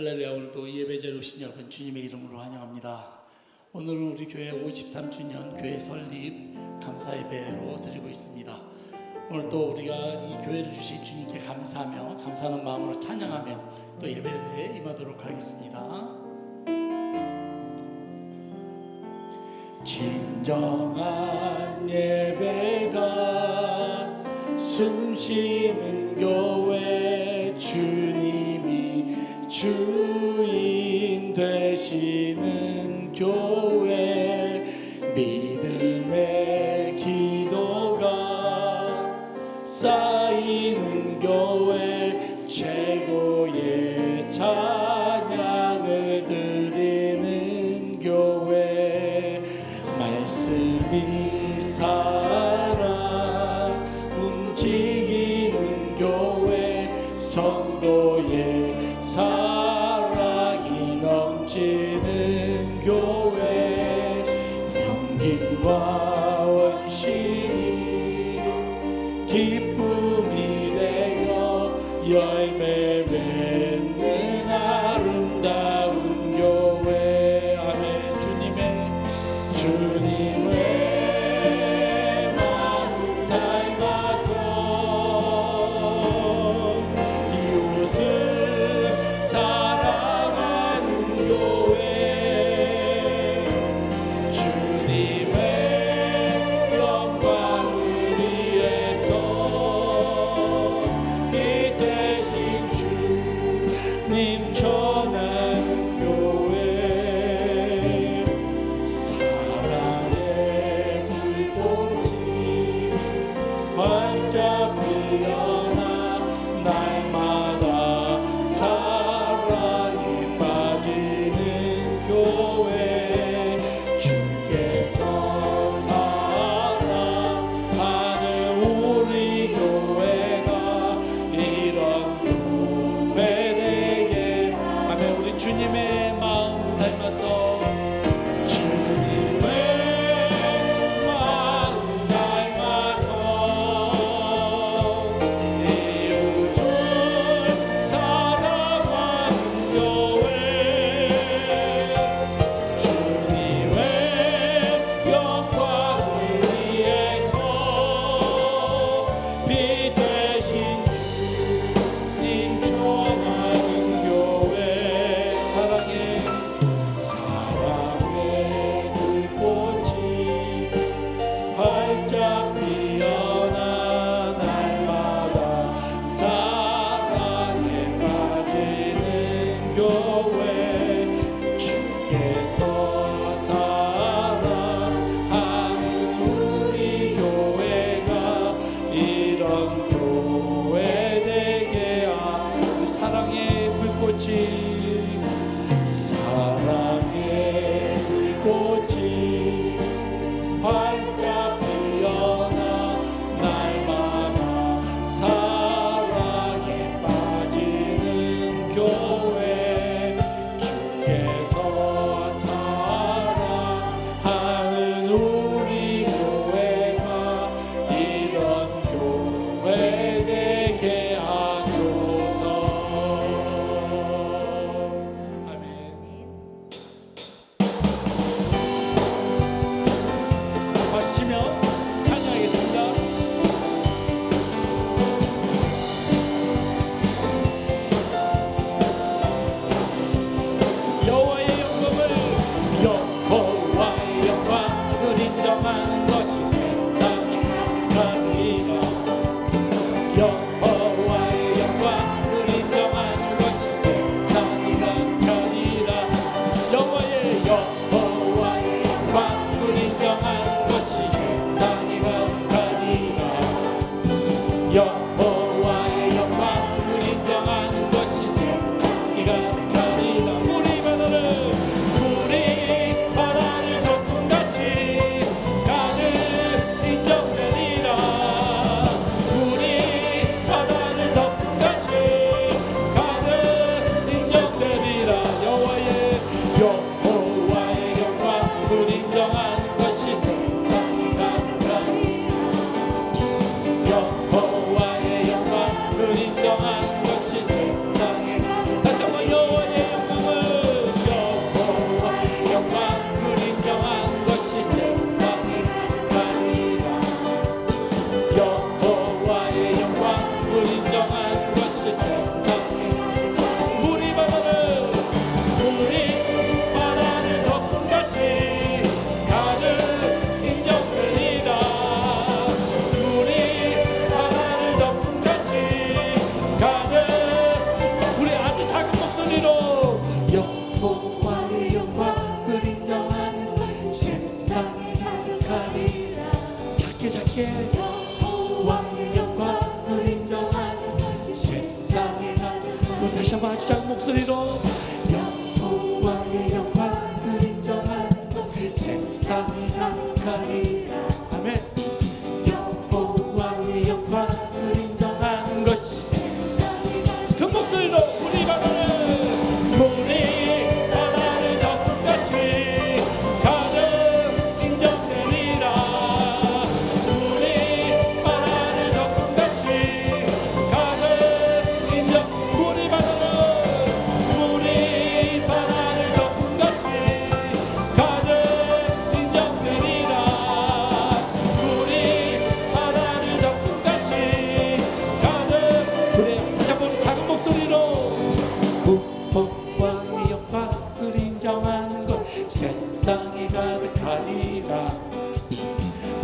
할렐루야. 오늘도 예배자로 오신 여러분 주님의 이름으로 환영합니다. 오늘은 우리 교회 53주년 교회 설립 감사 예배로 드리고 있습니다. 오늘 또 우리가 이 교회를 주신 주님께 감사하며 감사하는 마음으로 찬양하며 또 예배에 임하도록 하겠습니다. 진정한 예배가 숨쉬는 교회, 주님이 주인 되시는 교회, 믿음의 기도가 쌓이는 교회, 최고의 찬양을 드리는 교회, 말씀이 살아 움직이는 교회, 성도의 사랑이 넘치는 교회, 평균과 원신이 기쁨이 되어 열매 맺는 아름다운 교회. 아멘. 주님의 마음 닮아서 이웃을 사랑하는 교회, 주님의 영광을 위해서 이 대신 주님 전하는 교회, 사랑의 불꽃이 활짝 피어나 날마다 사랑에 빠지는 교회, 주께서 사랑하는 우리 교회가 이런 교회 되게. 아멘. 우리 주님의 마음 닮아서 주님의 마음 닮아서 이웃을 사랑하는 교회, 주님의 영광을 위해서 비 되신 주님 전하는 교회, 사랑의 불꽃이 활짝 피어나 날마다 사랑에 빠지는 교회, 주께서 사랑하는 우리 교회가 이런 교회 되게. 사랑의 불꽃이 활짝 피어나 날마다 사랑에 빠지는 교회, 주께서 사랑하는 우리 교회가 이런 교회 되게 하소서. 아멘. 박수치며 찬양하겠습니다. 여호와의 영광을 인정하는 것이 세상에 가득하리라. 여호와의 영광을 인정하는 것이 세상에 가득하리라. 여호와의 영광을 인정하는 것이 세상에 가득하리라. 작게 작게 여호와의 영광을 인정하는 것이 세상에 가득하리라. 또 다시 한번 아주 작은 목소리로 여호와의 영광을 인정하는 것이 세상에 가득하리라. 아멘. 여호와의 영광을 인정하는 것이 세상에 가득하리라. 큰 목소리로 우리 바다는 물이 바다를 덮음같이 가득 인정되리라. 물이 바다를 덮음같이 가득 인정. 물이 바다를 덮음같이 가득 인정되리라. 물이 바다를 덮음같이 가득. 그래, 다시 한번 작은 목소리로 여호와의 영광을 인정하는 것 세상에 가득하리라.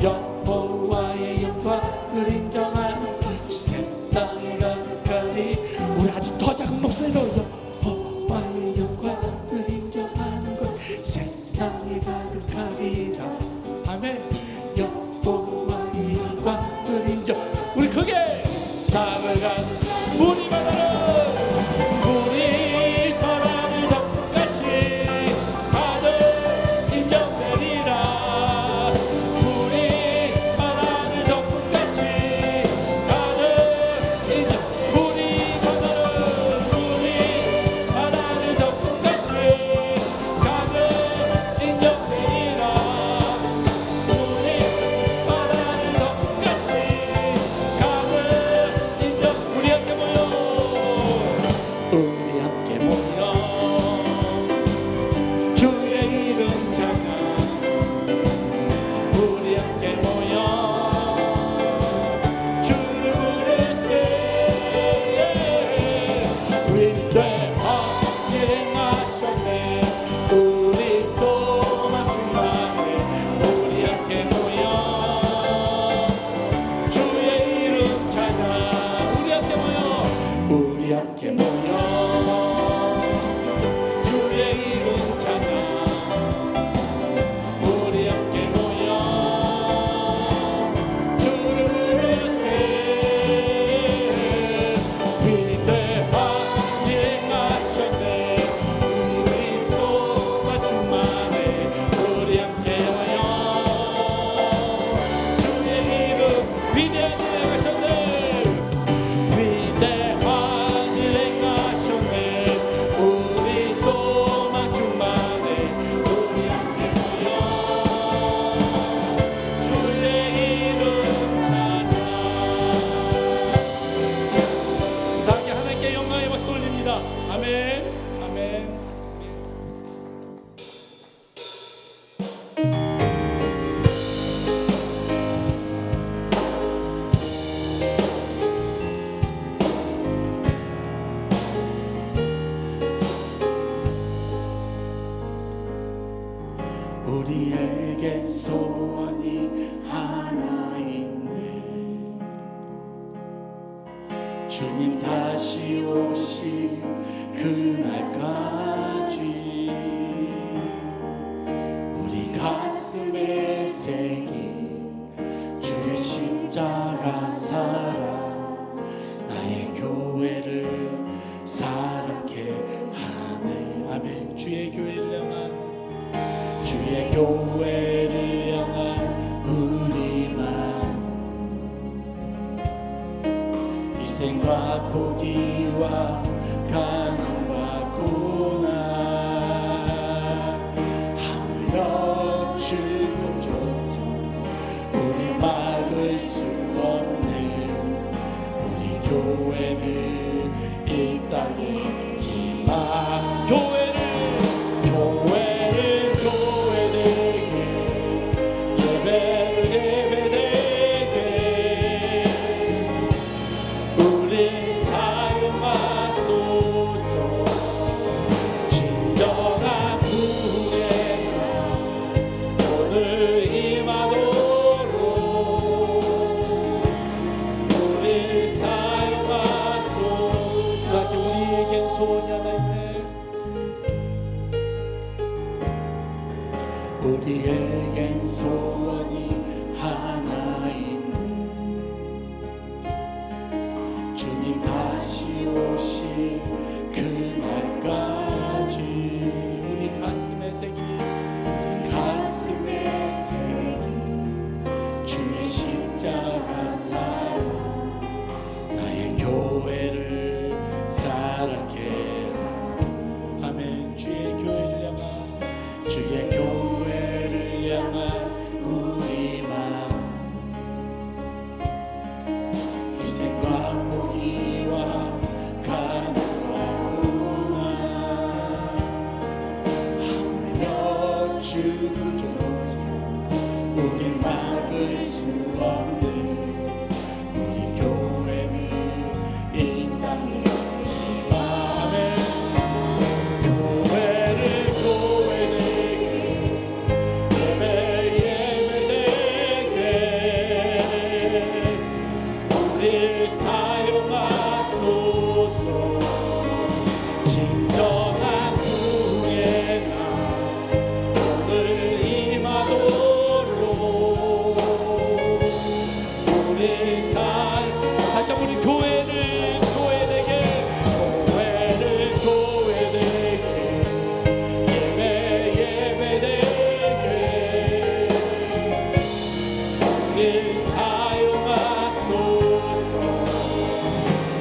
여호와의 영광을 인정하는 것 세상에 가득하리. 우리 아주 더 작은 목소리로 여호와의 영광을 인정하는 것 세상에 가득하리라. 아멘. 여호와의 영광을 인정. 우리 크게 삭을 간 물이 바다를 덮같이 가득 인정되리라. 물이 바다를 덮같이 가득 인정. 물이 바다를 덮같이 가득 인정되리라. 물이 바다를 덮같이 가득 인정. 우리 함께 모여 주의 이름 찬양. 우리 함께 모여 주를 부르세. 위대한 일 행하셨네. 우리 소망 충만해. 우리 함께 모여 주의 이름 찬양. 우리 함께 모여 우리 함께 모여 주의 이름 찬양. 우리 함께 모여 주를 부르세. 위대한 일 행하셨네. 우리 소망 충만해. 우리 함께 모여 주의 이름. 위대한 일 행하셨네. 위대한 일 행하셨네. 우리 소망 충만해. 우리 함께 모여 주의 이름 찬양. 다 함께 하나님께 영광의 박수 올립니다. 아멘. 아멘. 우리에게 소원이 하나 있네. 주님 다시 오실 그날까지 우리 가슴에 새긴 주의 십자가 사랑 나의 교회를 사랑케 하네. 아멘. 주의 교회를 향한 주의 교회를 향한 우리 마음, 희생과 포기와 가난과 고난 하물며 죽음조차 우리 막을 수 없네. 우리 교회는 이 땅에 희망. 예배되게 우리 사용하세. 우린 막을 수 없는 우리 교회는 이 땅에 아멘. 교회를 교회되게 예배되게 우리 사용하소서. 진정한 구의 날 오늘 임하도록 우리 다시 한번 우리 교회를 교회되게 예배되게 우리 사용하소서.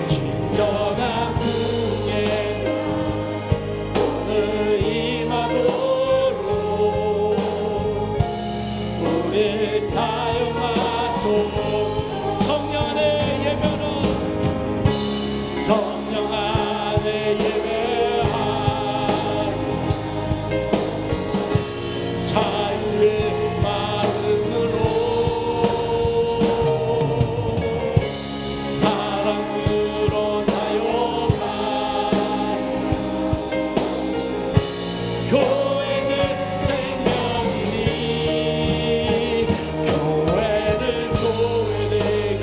진정한 구의 날 오늘 임하도록 우리 사용하소서. 성령 안에 예배는 성령 안에 예배하리 자유의 마음으로 사랑으로 사용하리. 교회는 생명이니 교회를 교회되게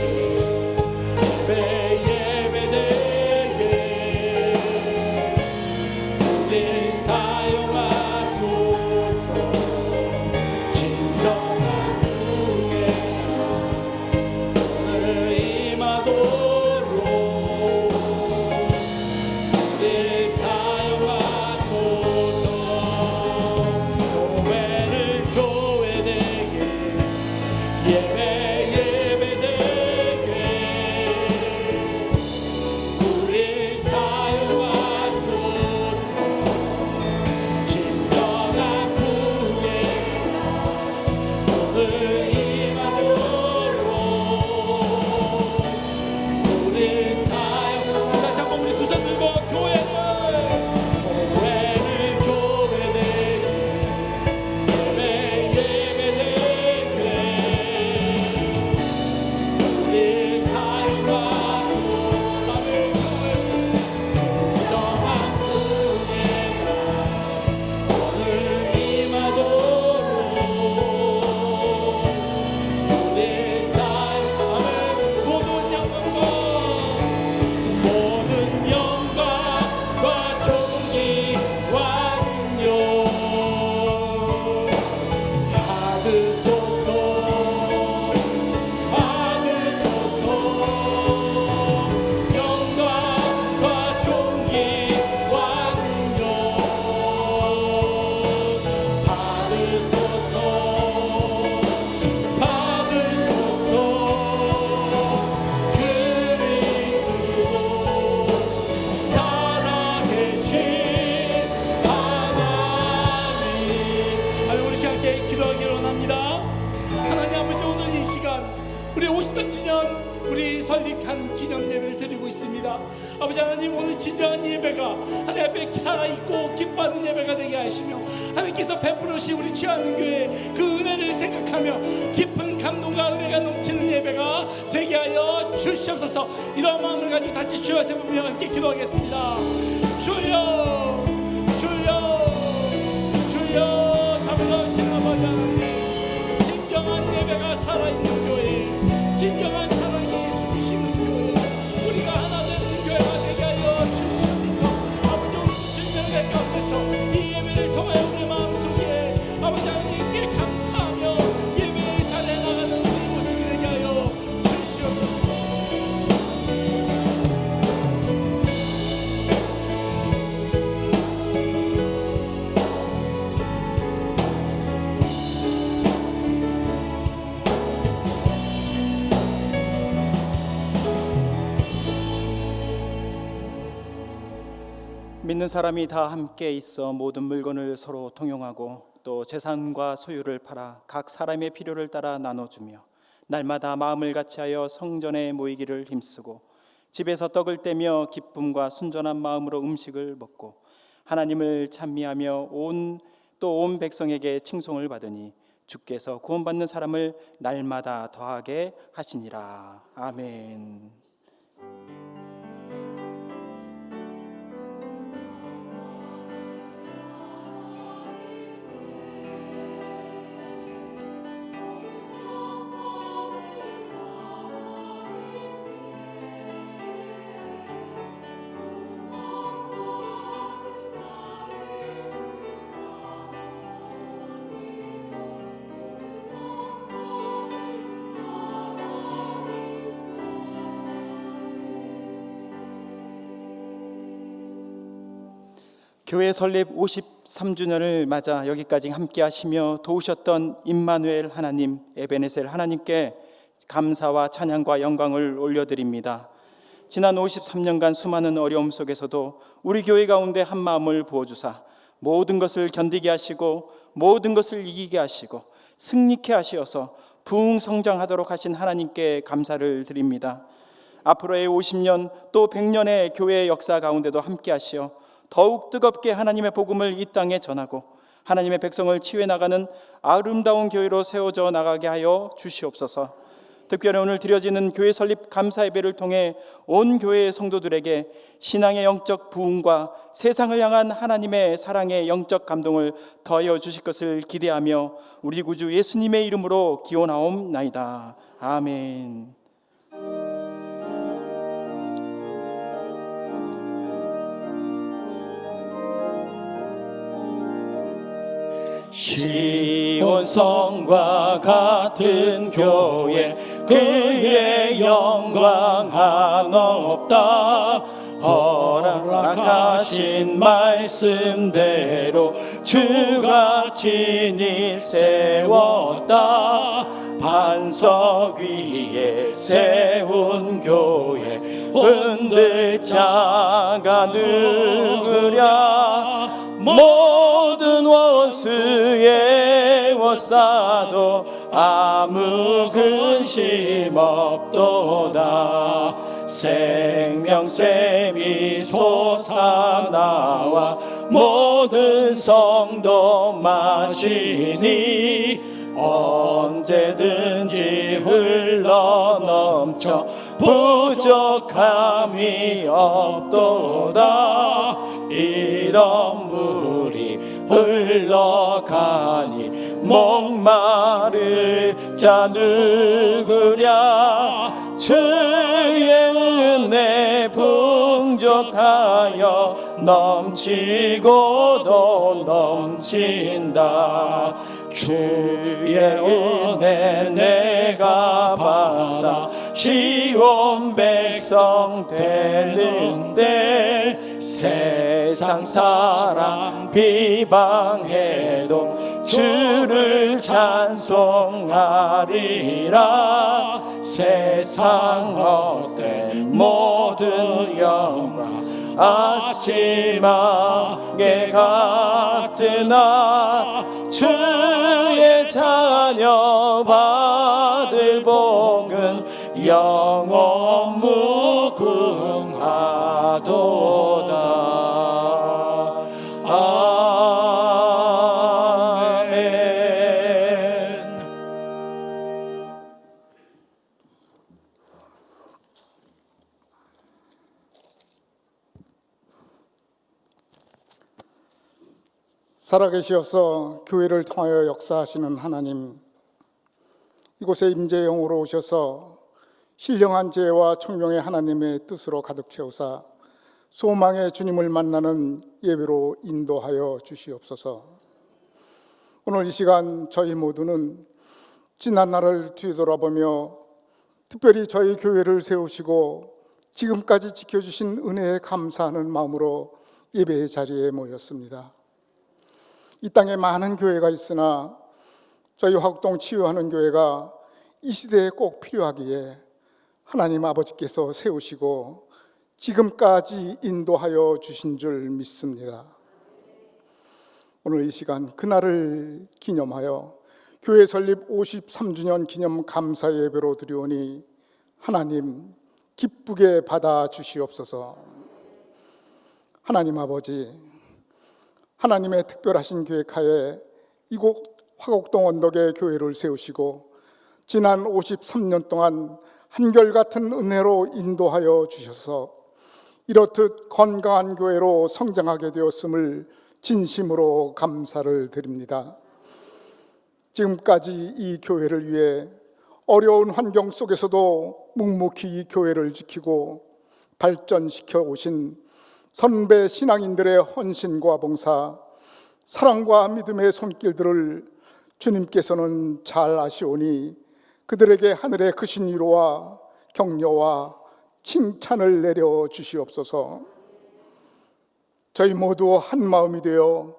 예배되게 우리 사용하소서. 진정한 구의 오늘 임하도록 우리 사용하소서. 교회를 교회되게 예배되게 우리 사용하소서. 진정한 구의 오늘 임하도록 우리 사용. 다시 한번 우리 두 손 들고 교회를 교회되게 예배되게 우리 사용하소서. 진정한 구의 날 오늘 임하도록 우리 사용하는 모든 영광과 존귀와 능력 받으소서. 영광과 존귀와 능력 받으소서. 그리스도 살아계신 하나님. 우리 시간께 기도하기를 원합니다. 하나님 아버지, 오늘 이 시간 우리 53주년 우리 설립한 기념 예배를 드리고 있습니다. 아버지 하나님, 오늘 진정한 예배가 하나님 앞에 살아있고 기뻐하는 예배가 되게 하시며 하나님께서 베풀으신 우리 취하는 교회 그 은혜를 생각하며 깊은 감동과 은혜가 넘치는 예배가 되게 하여 주시옵소서. 이런 마음을 가지고 다시 주여 세 번 함께 기도하겠습니다. 주여 주여 주여 잡으시는 아버지 하나님, 진정한 예배가 살아있는 교회, 진정한 사랑이 숨쉬는 교회, 우리가 하나 되는 교회가 되게 하여 주시옵소서. 아버지, 오늘 주님의 은혜 가운데서 이 예배를 통하여 우리 마음속에 아버지 하나님께 감사하며 예배의 자리에 나가는 우리 모습이 되게 하여 주시옵소서. 믿는 사람이 다 함께 있어 모든 물건을 서로 통용하고 또 재산과 소유를 팔아 각 사람의 필요를 따라 나눠주며 날마다 마음을 같이하여 성전에 모이기를 힘쓰고 집에서 떡을 떼며 기쁨과 순전한 마음으로 음식을 먹고 하나님을 찬미하며 온 백성에게 칭송을 받으니 주께서 구원받는 사람을 날마다 더하게 하시니라. 아멘. 교회 설립 53주년을 맞아 여기까지 함께 하시며 도우셨던 임마누엘 하나님, 에베네셀 하나님께 감사와 찬양과 영광을 올려드립니다. 지난 53년간 수많은 어려움 속에서도 우리 교회 가운데 한 마음을 부어주사 모든 것을 견디게 하시고 모든 것을 이기게 하시고 승리케 하시어서 부흥 성장하도록 하신 하나님께 감사를 드립니다. 앞으로의 50년 또 100년의 교회의 역사 가운데도 함께 하시어 더욱 뜨겁게 하나님의 복음을 이 땅에 전하고 하나님의 백성을 치유해 나가는 아름다운 교회로 세워져 나가게 하여 주시옵소서. 특별히 오늘 드려지는 교회 설립 감사 예배를 통해 온 교회의 성도들에게 신앙의 영적 부흥과 세상을 향한 하나님의 사랑의 영적 감동을 더하여 주실 것을 기대하며 우리 구주 예수님의 이름으로 기원하옵나이다. 아멘. 시온성과 같은 교회 그의 영광 한없다. 허락하신 말씀대로 주가 친히 세웠다. 반석 위에 세운 교회 흔들 자가 누구랴. 모든 원수의 워싸도 아무 근심 없도다. 생명샘이 솟아나와 모든 성도 마시니 언제든지 흘러넘쳐 부족함이 없도다. 이런 물이 흘러가니 목마를 자 누구랴. 주의 은혜 풍족하여 넘치고도 넘친다. 주의 은혜 내가 받아 시온 백성 되는데 세상 사람 비방해도 주를 찬송하리라. 세상 헛된 모든 영광 아침하게 같으나 주의 자녀 받을 복은 영원 무궁하도다. 살아계시어서 교회를 통하여 역사하시는 하나님, 이곳에 임재의 영으로 오셔서 신령한 지혜와 청명의 하나님의 뜻으로 가득 채우사 소망의 주님을 만나는 예배로 인도하여 주시옵소서. 오늘 이 시간 저희 모두는 지난 날을 뒤돌아보며 특별히 저희 교회를 세우시고 지금까지 지켜주신 은혜에 감사하는 마음으로 예배의 자리에 모였습니다. 이 땅에 많은 교회가 있으나 저희 화곡동 치유하는 교회가 이 시대에 꼭 필요하기에 하나님 아버지께서 세우시고 지금까지 인도하여 주신 줄 믿습니다. 오늘 이 시간 그날을 기념하여 교회 설립 53주년 기념 감사 예배로 드리오니 하나님 기쁘게 받아 주시옵소서. 하나님 아버지, 하나님의 특별하신 계획하에 이곳 화곡동 언덕에 교회를 세우시고 지난 53년 동안 한결같은 은혜로 인도하여 주셔서 이렇듯 건강한 교회로 성장하게 되었음을 진심으로 감사를 드립니다. 지금까지 이 교회를 위해 어려운 환경 속에서도 묵묵히 이 교회를 지키고 발전시켜 오신 선배 신앙인들의 헌신과 봉사, 사랑과 믿음의 손길들을 주님께서는 잘 아시오니 그들에게 하늘의 크신 위로와 격려와 칭찬을 내려 주시옵소서. 저희 모두 한 마음이 되어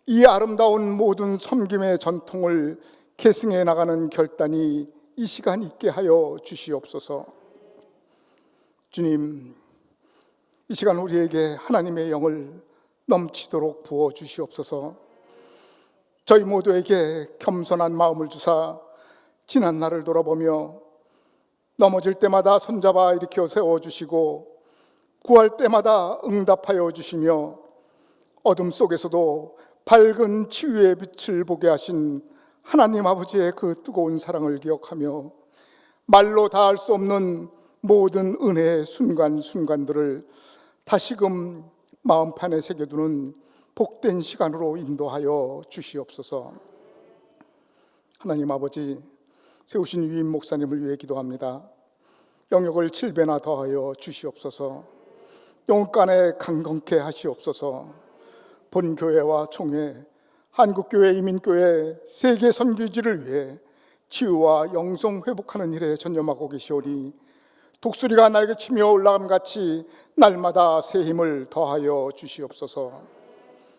이 아름다운 모든 섬김의 전통을 계승해 나가는 결단이 이 시간 있게 하여 주시옵소서. 주님, 이 시간 우리에게 하나님의 영을 넘치도록 부어 주시옵소서. 저희 모두에게 겸손한 마음을 주사 지난 날을 돌아보며 넘어질 때마다 손잡아 일으켜 세워주시고 구할 때마다 응답하여 주시며 어둠 속에서도 밝은 치유의 빛을 보게 하신 하나님 아버지의 그 뜨거운 사랑을 기억하며 말로 다할 수 없는 모든 은혜의 순간순간들을 다시금 마음판에 새겨두는 복된 시간으로 인도하여 주시옵소서. 하나님 아버지, 세우신 유임 목사님을 위해 기도합니다. 영역을 7배나 더하여 주시옵소서. 영육간에 강건케 하시옵소서. 본교회와 총회, 한국교회, 이민교회, 세계 선교지를 위해 치유와 영성 회복하는 일에 전념하고 계시오니 독수리가 날개치며 올라감같이 날마다 새 힘을 더하여 주시옵소서.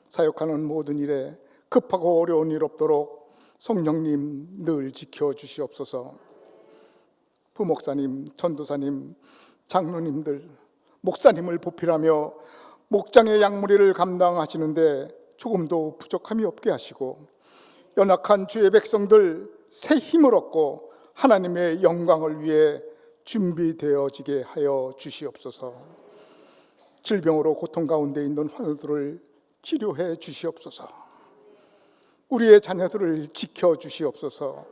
사역하는 모든 일에 급하고 어려운 일 없도록 성령님 늘 지켜주시옵소서. 부목사님, 전도사님, 장로님들, 목사님을 보필하며 목장의 양무리를 감당하시는데 조금도 부족함이 없게 하시고 연약한 주의 백성들 새 힘을 얻고 하나님의 영광을 위해 준비되어지게 하여 주시옵소서. 질병으로 고통 가운데 있는 환우들을 치료해 주시옵소서. 우리의 자녀들을 지켜주시옵소서.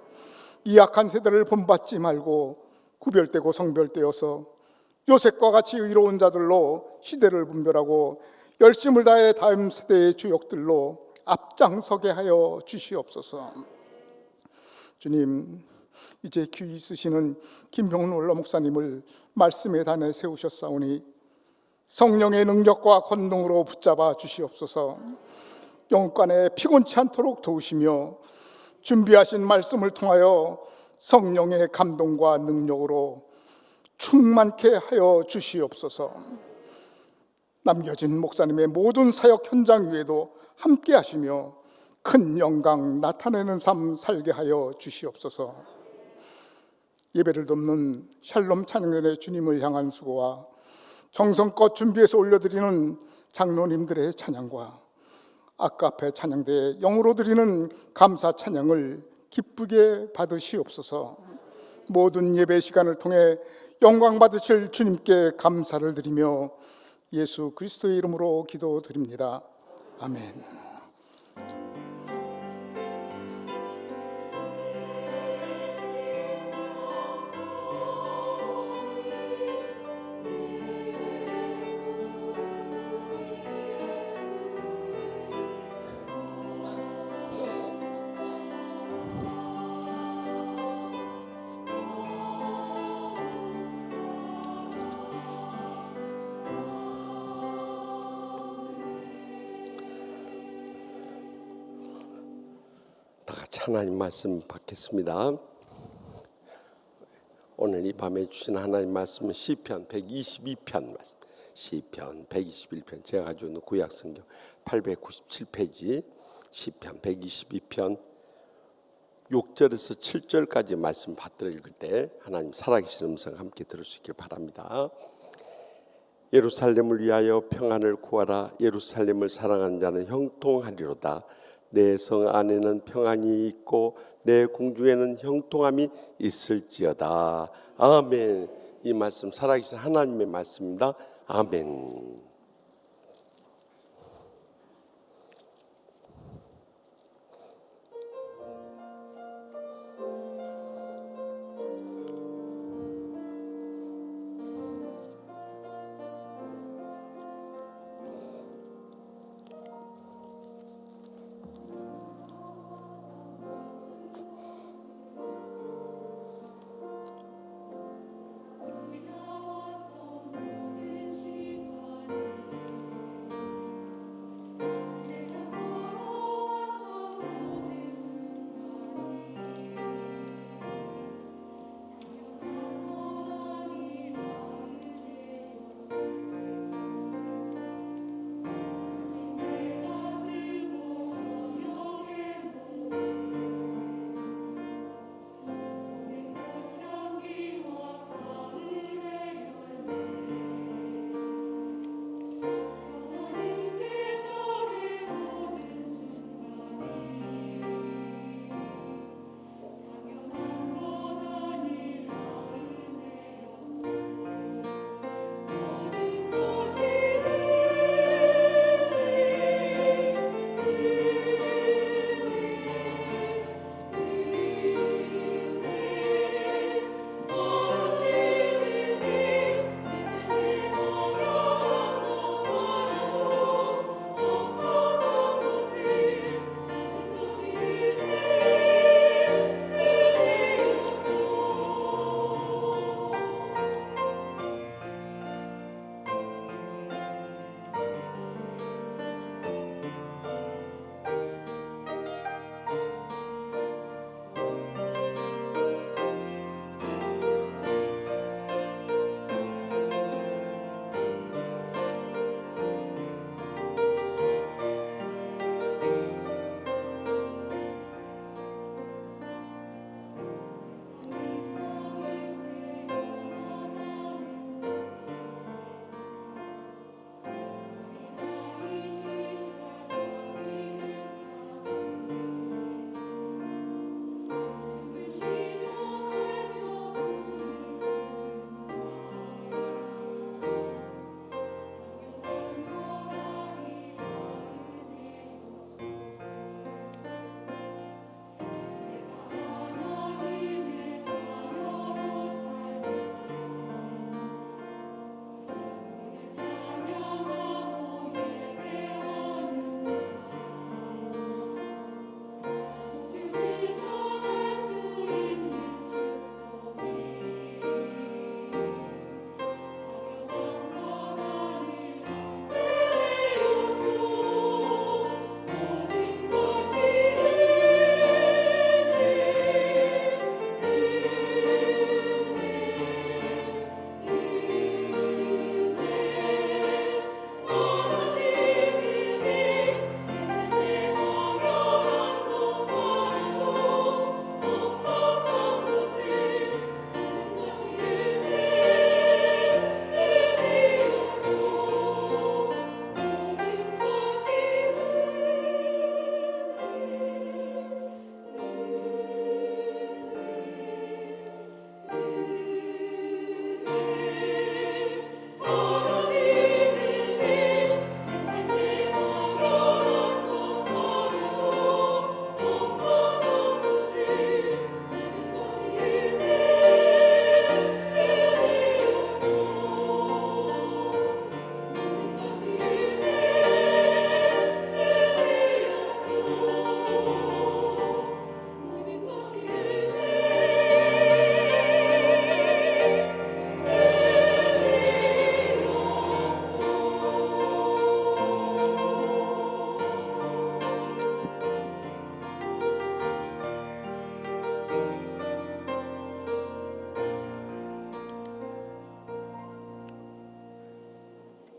이 악한 세대를 본받지 말고 구별되고 성별되어서 요셉과 같이 의로운 자들로 시대를 분별하고 열심을 다해 다음 세대의 주역들로 앞장서게 하여 주시옵소서. 주님, 이제 귀 있으시는 김병훈 원로 목사님을 말씀의 단에 세우셨사오니 성령의 능력과 권능으로 붙잡아 주시옵소서. 영육간에 피곤치 않도록 도우시며 준비하신 말씀을 통하여 성령의 감동과 능력으로 충만케 하여 주시옵소서. 남겨진 목사님의 모든 사역 현장 위에도 함께 하시며 큰 영광 나타내는 삶 살게 하여 주시옵소서. 예배를 돕는 샬롬 찬양단의 주님을 향한 수고와 정성껏 준비해서 올려드리는 장로님들의 찬양과 아까페 찬양대에 영으로 드리는 감사 찬양을 기쁘게 받으시옵소서. 모든 예배 시간을 통해 영광 받으실 주님께 감사를 드리며 예수 그리스도의 이름으로 기도드립니다. 아멘. 하나님 말씀 받겠습니다. 오늘 이 밤에 주신 하나님 말씀은 시편 122편 말씀, 시편 121편, 제가 가지고 있는 구약성경 897페이지 시편 122편 6절에서 7절까지 말씀 받들어 읽을 때 하나님 살아계신 음성 함께 들을 수 있길 바랍니다. 예루살렘을 위하여 평안을 구하라. 예루살렘을 사랑하는 자는 형통하리로다. 내 성 안에는 평안이 있고 내 궁중에는 형통함이 있을지어다. 아멘. 이 말씀 살아계신 하나님의 말씀입니다. 아멘.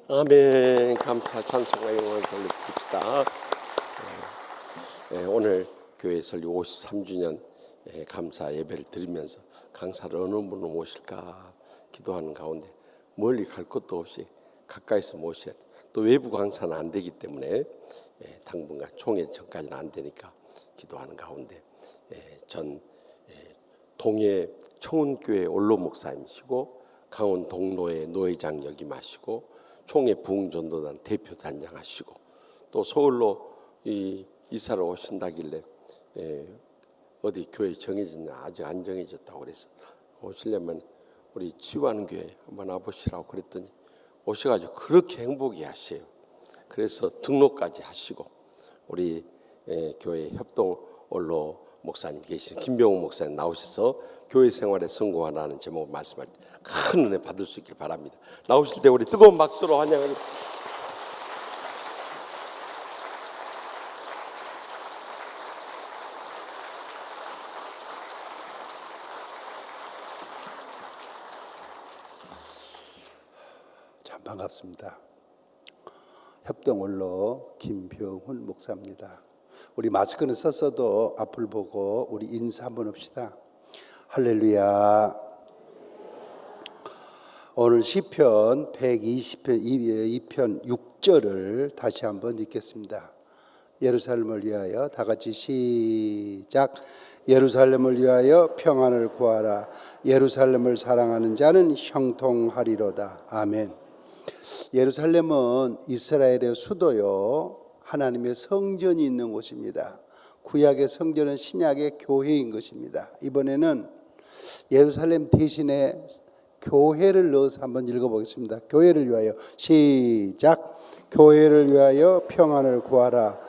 아멘. 감사 찬송과 영광을 돌려드립시다. 오늘 교회 설립 53주년 감사 예배를 드리면서 강사를 어느 분을 모실까 기도하는 가운데 멀리 갈 것도 없이 가까이서 모셔야 돼. 또 외부 강사는 안 되기 때문에 당분간 총회 전까지는 안 되니까 기도하는 가운데 전 동해 청운교회 원로 목사님이시고 강원 동로의 노회장 역임하시고 총회 부흥전도단 대표 단장하시고 또 서울로 이사를 오신다길래 어디 교회 정해졌냐 아직 안 정해졌다고 그래서 오시려면 우리 치유하는 교회 한번 와보시라고 그랬더니 오셔가지고 그렇게 행복해 하세요. 그래서 등록까지 하시고 우리 교회 협동 원로 목사님 계신 김병호 목사님 나오셔서 교회 생활에 성공하라는 제목을 말씀할 때 큰 은혜 받을 수 있길 바랍니다. 나오실 때 우리 뜨거운 박수로 환영합니다. 참 반갑습니다. 협동원로 김병훈 목사입니다. 우리 마스크는 썼어도 앞을 보고 우리 인사 한번 합시다. 할렐루야. 오늘 시편 120편 2편 6절을 다시 한번 읽겠습니다. 예루살렘을 위하여 다 같이 시작. 예루살렘을 위하여 평안을 구하라. 예루살렘을 사랑하는 자는 형통하리로다. 아멘. 예루살렘은 이스라엘의 수도요 하나님의 성전이 있는 곳입니다. 구약의 성전은 신약의 교회인 것입니다. 이번에는 예루살렘 대신에 교회를 넣어서 한번 읽어보겠습니다. 교회를 위하여 시작. 교회를 위하여 평안을 구하라.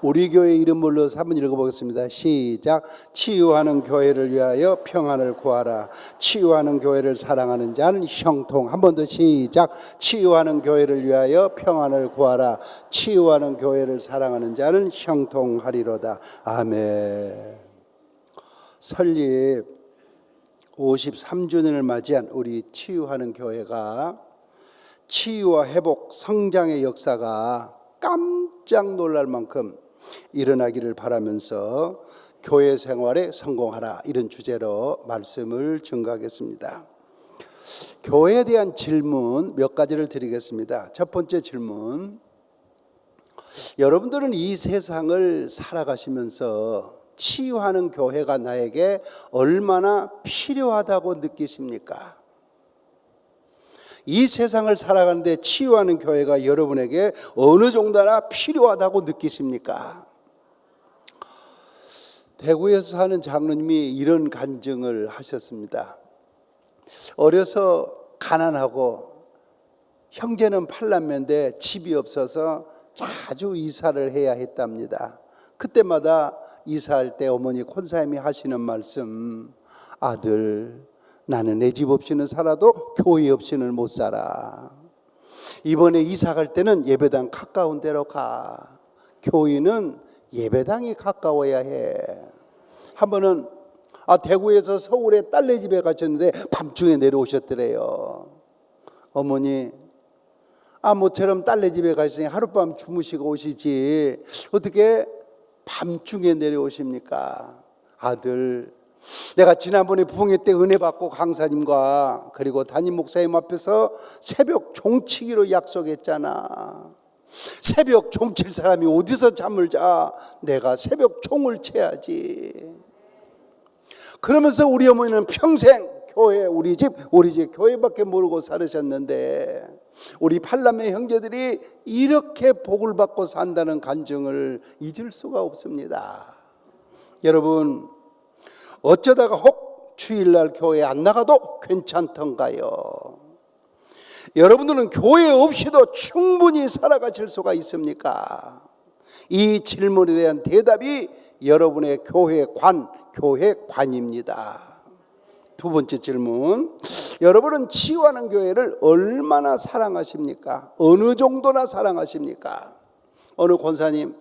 우리 교회 이름을 넣어서 한번 읽어보겠습니다. 시작. 치유하는 교회를 위하여 평안을 구하라. 치유하는 교회를 사랑하는 자는 형통. 한 번 더 시작. 치유하는 교회를 위하여 평안을 구하라. 치유하는 교회를 사랑하는 자는 형통하리로다. 아멘. 설립 53주년을 맞이한 우리 치유하는 교회가 치유와 회복, 성장의 역사가 깜짝 놀랄 만큼 일어나기를 바라면서 교회 생활에 성공하라 이런 주제로 말씀을 전가하겠습니다. 교회에 대한 질문 몇 가지를 드리겠습니다. 첫 번째 질문, 여러분들은 이 세상을 살아가시면서 치유하는 교회가 나에게 얼마나 필요하다고 느끼십니까? 이 세상을 살아가는데 치유하는 교회가 여러분에게 어느 정도나 필요하다고 느끼십니까? 대구에서 사는 장로님이 이런 간증을 하셨습니다. 어려서 가난하고 형제는 팔남매인데 집이 없어서 자주 이사를 해야 했답니다. 그때마다 이사할 때 어머니 권사님이 하시는 말씀, 아들 나는 내 집 없이는 살아도 교회 없이는 못 살아. 이번에 이사 갈 때는 예배당 가까운 데로 가. 교회는 예배당이 가까워야 해. 한 번은 대구에서 서울에 딸네 집에 가셨는데 밤중에 내려오셨더래요. 어머니 모처럼 딸네 집에 가시니 하룻밤 주무시고 오시지 어떻게 밤중에 내려오십니까? 아들, 내가 지난번에 부흥회 때 은혜 받고 강사님과 그리고 담임 목사님 앞에서 새벽 종치기로 약속했잖아. 새벽 종칠 사람이 어디서 잠을 자? 내가 새벽 종을 쳐야지. 그러면서 우리 어머니는 평생 교회, 우리 집 교회밖에 모르고 살으셨는데 우리 팔남매 형제들이 이렇게 복을 받고 산다는 간증을 잊을 수가 없습니다. 여러분, 어쩌다가 혹 주일날 교회 안 나가도 괜찮던가요? 여러분들은 교회 없이도 충분히 살아가실 수가 있습니까? 이 질문에 대한 대답이 여러분의 교회관입니다. 두 번째 질문, 여러분은 치유하는 교회를 얼마나 사랑하십니까? 어느 정도나 사랑하십니까? 어느 권사님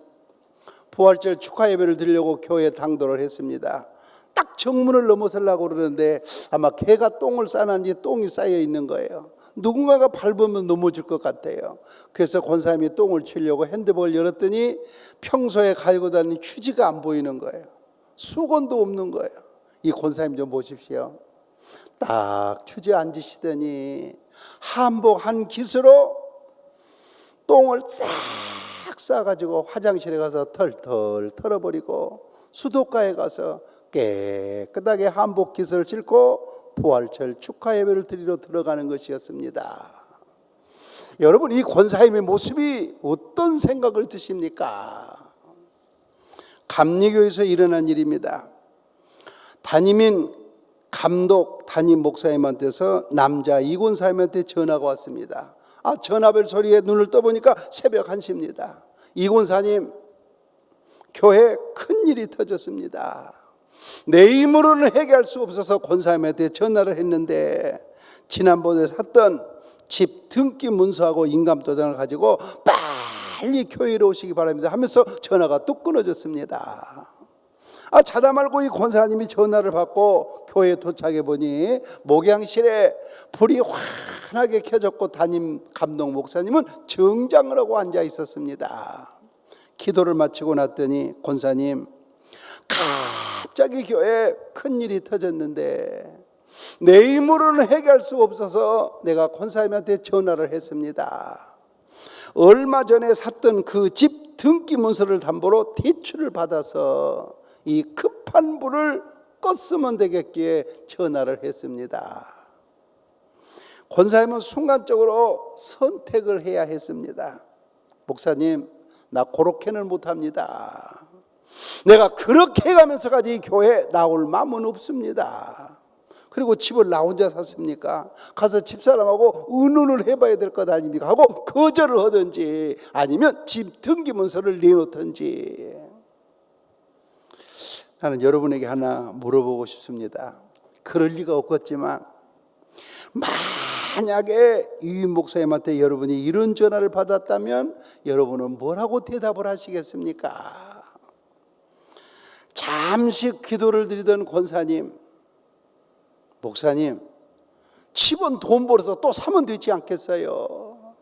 부활절 축하 예배를 드리려고 교회에 당도를 했습니다. 딱 정문을 넘어서려고 그러는데 아마 개가 똥을 싸놨는지 똥이 쌓여 있는 거예요. 누군가가 밟으면 넘어질 것 같아요. 그래서 권사님이 똥을 치려고 핸드폰을 열었더니 평소에 갈고 다니는 휴지가 안 보이는 거예요. 수건도 없는 거예요. 이 권사님 좀 보십시오. 딱 주저앉으시더니 한복 한 깃으로 똥을 싹 싸가지고 화장실에 가서 털털 털어버리고 수도가에 가서 깨끗하게 한복 깃을 싣고 부활절 축하 예배를 드리러 들어가는 것이었습니다. 여러분, 이 권사님의 모습이 어떤 생각을 드십니까? 감리교에서 일어난 일입니다. 담임 목사님한테서 남자 이 권사님한테 전화가 왔습니다. 전화벨 소리에 눈을 떠보니까 새벽 1시입니다. 이 권사님, 교회에 큰일이 터졌습니다. 내 힘으로는 해결할 수 없어서 권사님한테 전화를 했는데 지난번에 샀던 집 등기 문서하고 인감도장을 가지고 빨리 교회로 오시기 바랍니다 하면서 전화가 뚝 끊어졌습니다. 자다 말고 이 권사님이 전화를 받고 교회에 도착해 보니 목양실에 불이 환하게 켜졌고 담임 감독 목사님은 정장을 하고 앉아 있었습니다. 기도를 마치고 났더니 권사님, 갑자기 교회에 큰일이 터졌는데 내 힘으로는 해결할 수 없어서 내가 권사님한테 전화를 했습니다. 얼마 전에 샀던 그 집 등기 문서를 담보로 대출을 받아서 이 급한 불을 껐으면 되겠기에 전화를 했습니다. 권사님은 순간적으로 선택을 해야 했습니다. 목사님, 나 그렇게는 못합니다. 내가 그렇게 해가면서까지 교회 나올 마음은 없습니다. 그리고 집을 나 혼자 샀습니까? 가서 집사람하고 의논을 해봐야 될 것 아닙니까? 하고 거절을 하든지 아니면 집 등기 문서를 내놓든지. 나는 여러분에게 하나 물어보고 싶습니다. 그럴 리가 없겠지만 만약에 이 목사님한테 여러분이 이런 전화를 받았다면 여러분은 뭐라고 대답을 하시겠습니까? 잠시 기도를 드리던 권사님, 목사님, 집은 돈 벌어서 또 사면 되지 않겠어요?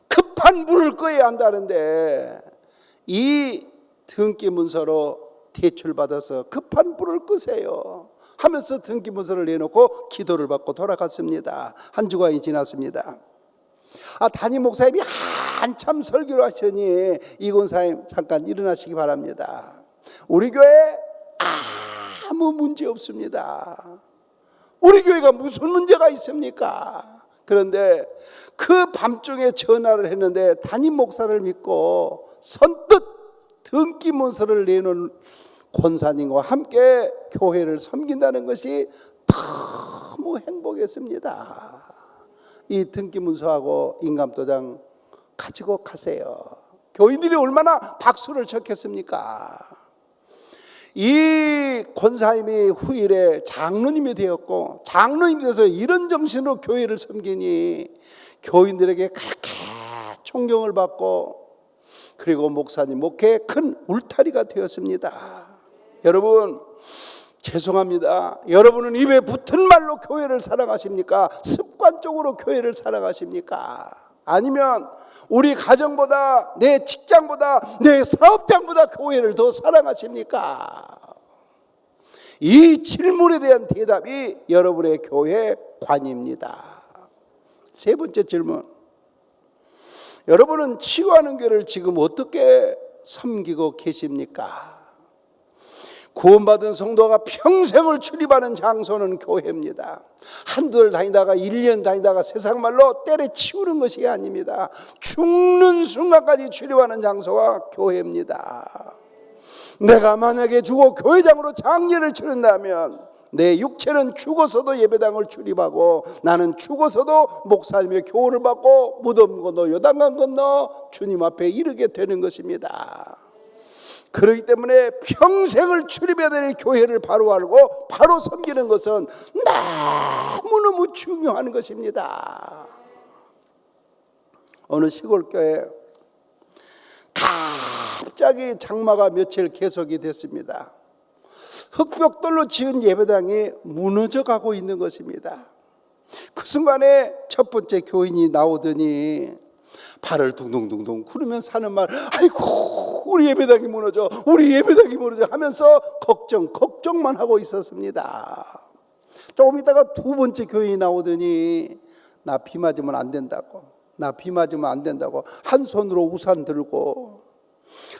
급한 불을 꺼야 한다는데 이 등기 문서로 대출받아서 급한 불을 끄세요 하면서 등기 문서를 내놓고 기도를 받고 돌아갔습니다. 한 주간이 지났습니다. 담임 목사님이 한참 설교를 하시더니 이 권사님 잠깐 일어나시기 바랍니다. 우리 교회 아무 문제 없습니다. 우리 교회가 무슨 문제가 있습니까? 그런데 그 밤중에 전화를 했는데 담임 목사를 믿고 선뜻 등기 문서를 내놓은 권사님과 함께 교회를 섬긴다는 것이 너무 행복했습니다. 이 등기 문서하고 인감도장 가지고 가세요. 교인들이 얼마나 박수를 쳤겠습니까? 이 권사님이 후일에 장로님이 되었고 장로님이 돼서 이런 정신으로 교회를 섬기니 교인들에게 그렇게 존경을 받고 그리고 목사님 목회에 큰 울타리가 되었습니다. 여러분, 죄송합니다. 여러분은 입에 붙은 말로 교회를 사랑하십니까? 습관적으로 교회를 사랑하십니까? 아니면 우리 가정보다, 내 직장보다, 내 사업장보다 교회를 더 사랑하십니까? 이 질문에 대한 대답이 여러분의 교회 관입니다. 세 번째 질문, 여러분은 치유하는 교회를 지금 어떻게 섬기고 계십니까? 구원받은 성도가 평생을 출입하는 장소는 교회입니다. 한두 달 다니다가 1년 다니다가 세상 말로 때려치우는 것이 아닙니다. 죽는 순간까지 출입하는 장소가 교회입니다. 내가 만약에 죽어 교회장으로 장례를 치른다면 내 육체는 죽어서도 예배당을 출입하고 나는 죽어서도 목사님의 교훈을 받고 무덤 건너 요단강 건너 주님 앞에 이르게 되는 것입니다. 그렇기 때문에 평생을 출입해야 될 교회를 바로 알고 바로 섬기는 것은 너무너무 중요한 것입니다. 어느 시골교회 갑자기 장마가 며칠 계속이 됐습니다. 흙벽돌로 지은 예배당이 무너져 가고 있는 것입니다. 그 순간에 첫 번째 교인이 나오더니 발을 둥둥둥둥 구르면서 하는 말, 아이고 우리 예배당이 무너져, 우리 예배당이 무너져 하면서 걱정만 하고 있었습니다. 조금 있다가 두 번째 교인이 나오더니 나 비 맞으면 안 된다고, 나 비 맞으면 안 된다고 한 손으로 우산 들고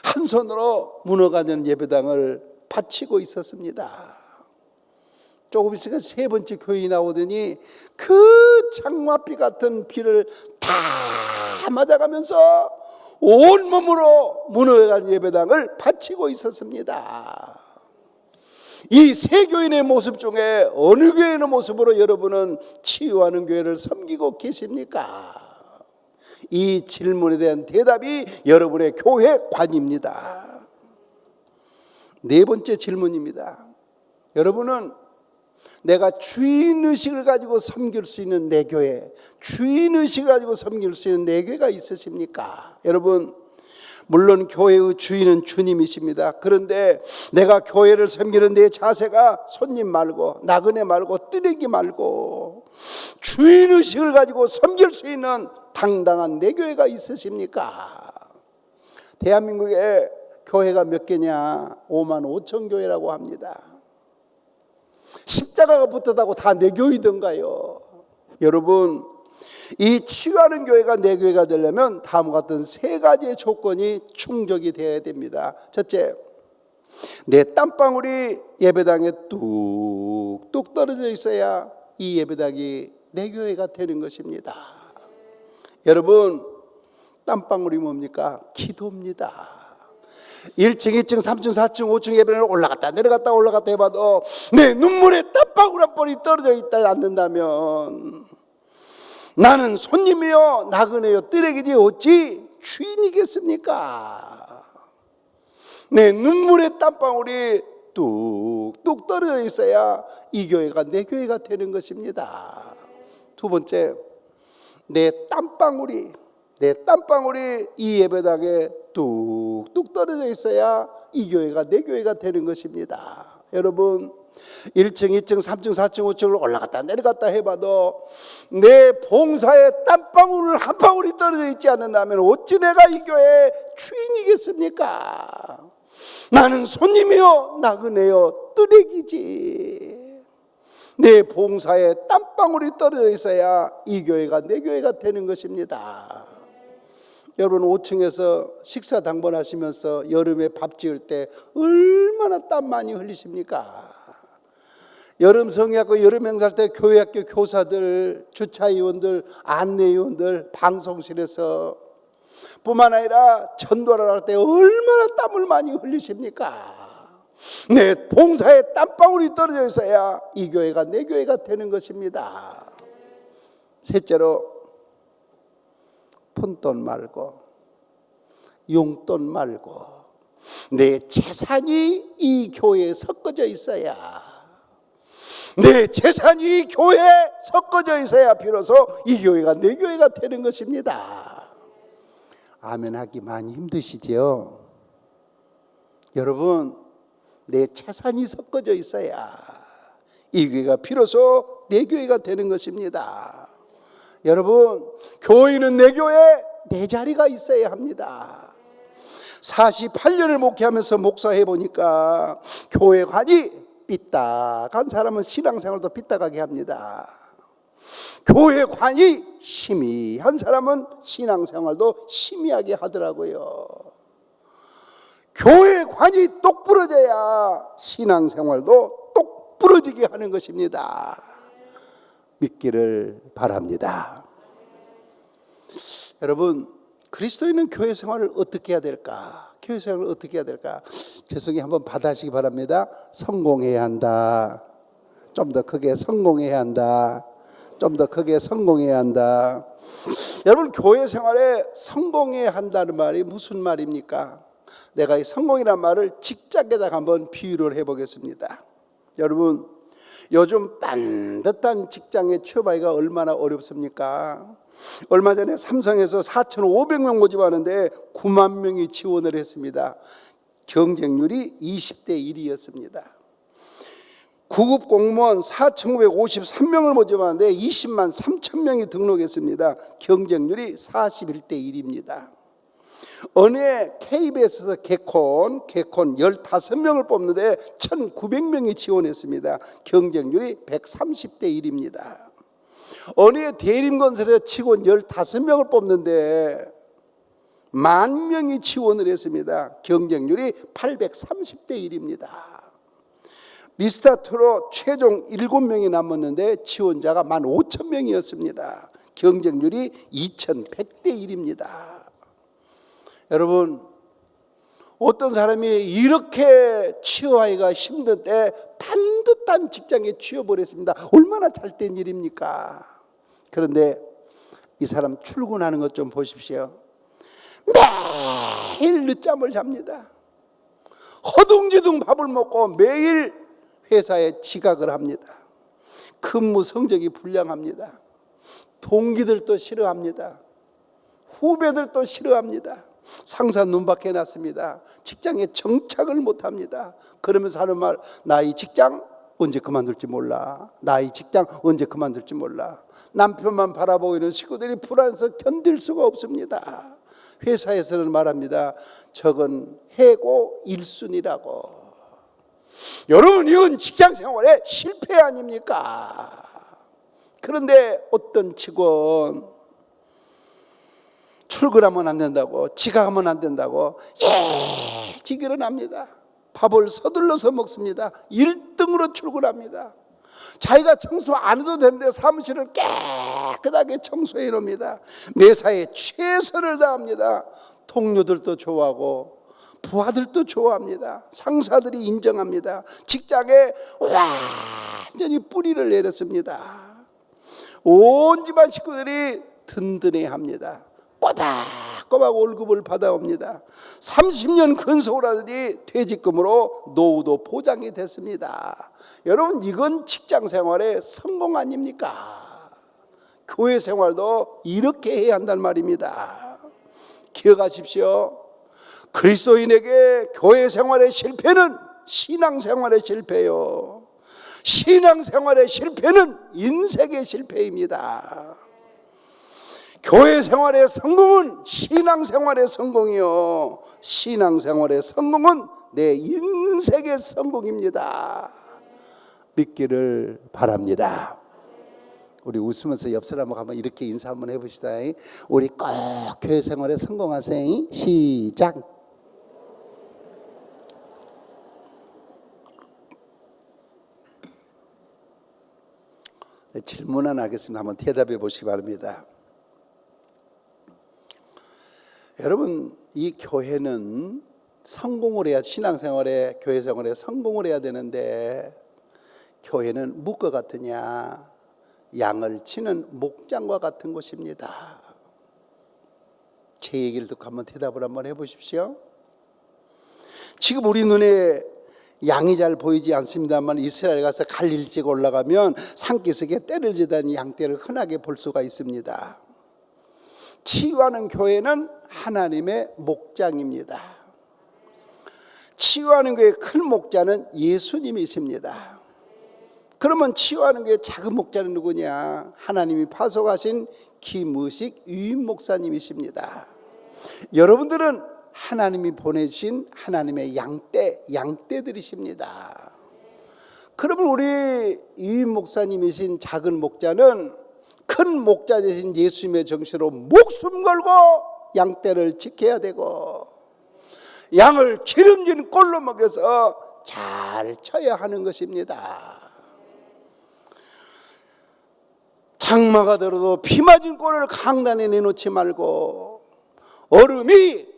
한 손으로 무너가는 예배당을 바치고 있었습니다. 조금 있으니까 세 번째 교인이 나오더니 그 장맛비 같은 비를 다 맞아가면서 온몸으로 무너간 예배당을 바치고 있었습니다. 이 세 교인의 모습 중에 어느 교인의 모습으로 여러분은 치유하는 교회를 섬기고 계십니까? 이 질문에 대한 대답이 여러분의 교회관입니다. 네 번째 질문입니다. 여러분은 내가 주인의식을 가지고 섬길 수 있는 내 교회, 주인의식을 가지고 섬길 수 있는 내 교회가 있으십니까? 여러분, 물론 교회의 주인은 주님이십니다. 그런데 내가 교회를 섬기는 내 자세가 손님 말고 나그네 말고 뜨레기 말고 주인의식을 가지고 섬길 수 있는 당당한 내 교회가 있으십니까? 대한민국에 교회가 몇 개냐? 5만 5천 교회라고 합니다. 십자가가 붙었다고 다 내 교회던가요? 여러분, 이 치유하는 교회가 내 교회가 되려면 다음과 같은 세 가지의 조건이 충족이 되어야 됩니다. 첫째, 내 땀방울이 예배당에 뚝뚝 떨어져 있어야 이 예배당이 내 교회가 되는 것입니다. 여러분, 땀방울이 뭡니까? 기도입니다. 1층, 2층, 3층, 4층, 5층 예배를 올라갔다 내려갔다 해봐도 내 눈물에 땀방울 한 번이 떨어져 있다 않는다면 나는 손님이요 나그네요 뜨레기지 어찌 주인이겠습니까? 내 눈물의 땀방울이 뚝뚝 떨어져 있어야 이 교회가 내 교회가 되는 것입니다. 두 번째, 내 땀방울이 이 예배당에 뚝뚝 떨어져 있어야 이 교회가 내 교회가 되는 것입니다. 여러분, 1층, 2층, 3층, 4층, 5층을 올라갔다 내려갔다 해봐도 내 봉사에 땀방울 한 방울이 떨어져 있지 않는다면 어찌 내가 이 교회의 주인이겠습니까? 나는 손님이요 나그네요 뜨레기지. 내 봉사에 땀방울이 떨어져 있어야 이 교회가 내 교회가 되는 것입니다. 여러분, 5층에서 식사 당번하시면서 여름에 밥 지을 때 얼마나 땀 많이 흘리십니까? 여름 성회하고 여름 행사할 때 교회학교 교사들, 주차위원들, 안내위원들 방송실에서 뿐만 아니라 전도를 할 때 얼마나 땀을 많이 흘리십니까? 내 봉사에 땀방울이 떨어져 있어야 이 교회가 내 교회가 되는 것입니다. 셋째로, 푼돈 말고 용돈 말고 내 재산이 이 교회에 섞어져 있어야, 내 재산이 이 교회에 섞어져 있어야 비로소 이 교회가 내 교회가 되는 것입니다. 아멘 하기 많이 힘드시죠? 여러분, 내 재산이 섞어져 있어야 이 교회가 비로소 내 교회가 되는 것입니다. 여러분, 교회는 내 교회에 내 자리가 있어야 합니다. 48년을 목회하면서 목사해 보니까 교회관이 삐딱한 사람은 신앙생활도 삐딱하게 합니다. 교회관이 희미한 사람은 신앙생활도 희미하게 하더라고요. 교회관이 똑부러져야 신앙생활도 똑부러지게 하는 것입니다. 믿기를 바랍니다. 여러분, 그리스도인은 교회 생활을 어떻게 해야 될까? 교회 생활을 어떻게 해야 될까? 죄송히 한번 받아시기 바랍니다. 성공해야 한다. 좀 더 크게 성공해야 한다. 좀 더 크게 성공해야 한다. 여러분, 교회 생활에 성공해야 한다는 말이 무슨 말입니까? 내가 이 성공이라는 말을 직장에다가 한번 비유를 해보겠습니다. 여러분, 요즘 반듯한 직장에 취업하기가 얼마나 어렵습니까? 얼마 전에 삼성에서 4,500명 모집하는데 9만 명이 지원을 했습니다. 경쟁률이 20대 1이었습니다. 구급 공무원 4,953명을 모집하는데 20만 3천 명이 등록했습니다. 경쟁률이 41대 1입니다. 어느 해 KBS에서 개콘 15명을 뽑는데 1,900명이 지원했습니다. 경쟁률이 130대 1입니다. 어느 해 대림건설에서 직원 15명을 뽑는데 10,000명이 지원을 했습니다. 경쟁률이 830대 1입니다. 미스터트롯 최종 7명이 남았는데 지원자가 15,000명이었습니다. 경쟁률이 2,100대 1입니다. 여러분, 어떤 사람이 이렇게 취업하기가 힘든 때 반듯한 직장에 취업을 했습니다. 얼마나 잘된 일입니까? 그런데 이 사람 출근하는 것 좀 보십시오. 매일 늦잠을 잡니다. 허둥지둥 밥을 먹고 매일 회사에 지각을 합니다. 근무 성적이 불량합니다. 동기들도 싫어합니다. 후배들도 싫어합니다. 상사 눈밖에 났습니다. 직장에 정착을 못합니다. 그러면서 하는 말, 나 이 직장 언제 그만둘지 몰라. 나 이 직장 언제 그만둘지 몰라. 남편만 바라보고 있는 식구들이 불안해서 견딜 수가 없습니다. 회사에서는 말합니다. 저건 해고 1순위라고. 여러분, 이건 직장 생활의 실패 아닙니까? 그런데 어떤 직원 출근하면 안 된다고, 지각하면 안 된다고 일찍 일어납니다. 밥을 서둘러서 먹습니다. 1등으로 출근합니다. 자기가 청소 안 해도 되는데 사무실을 깨끗하게 청소해 놓습니다. 매사에 최선을 다합니다. 동료들도 좋아하고 부하들도 좋아합니다. 상사들이 인정합니다. 직장에 완전히 뿌리를 내렸습니다. 온 집안 식구들이 든든해합니다. 꼬박꼬박 월급을 받아옵니다. 30년 근속을 하더니 퇴직금으로 노후도 보장이 됐습니다. 여러분, 이건 직장 생활의 성공 아닙니까? 교회 생활도 이렇게 해야 한단 말입니다. 기억하십시오. 그리스도인에게 교회 생활의 실패는 신앙 생활의 실패요. 신앙 생활의 실패는 인생의 실패입니다. 교회 생활의 성공은 신앙생활의 성공이요, 신앙생활의 성공은 내 인생의 성공입니다. 믿기를 바랍니다. 우리 웃으면서 옆 사람하고 한번 이렇게 인사 한번 해봅시다. 우리 꼭 교회 생활에 성공하세요. 시작. 질문 하나 하겠습니다. 한번 대답해 보시기 바랍니다. 여러분, 이 교회는 성공을 해야, 신앙생활에, 교회생활에 성공을 해야 되는데, 교회는 무엇과 같으냐? 양을 치는 목장과 같은 곳입니다. 제 얘기를 듣고 한번 대답을 한번 해보십시오. 지금 우리 눈에 양이 잘 보이지 않습니다만, 이스라엘 가서 갈릴리 찍어 올라가면 산기슭에 떼를 지다니 양떼를 흔하게 볼 수가 있습니다. 치유하는 교회는 하나님의 목장입니다. 치유하는 교회의 큰 목자는 예수님이십니다. 그러면 치유하는 교회의 작은 목자는 누구냐? 하나님이 파송하신 김의식 유임 목사님이십니다. 여러분들은 하나님이 보내주신 하나님의 양떼들이십니다. 그러면 우리 유임 목사님이신 작은 목자는 큰 목자 되신 예수님의 정신으로 목숨 걸고 양떼를 지켜야 되고, 양을 기름진 꼴로 먹여서 잘 쳐야 하는 것입니다. 장마가 들어도 비 맞은 꼴을 강단에 내놓지 말고, 얼음이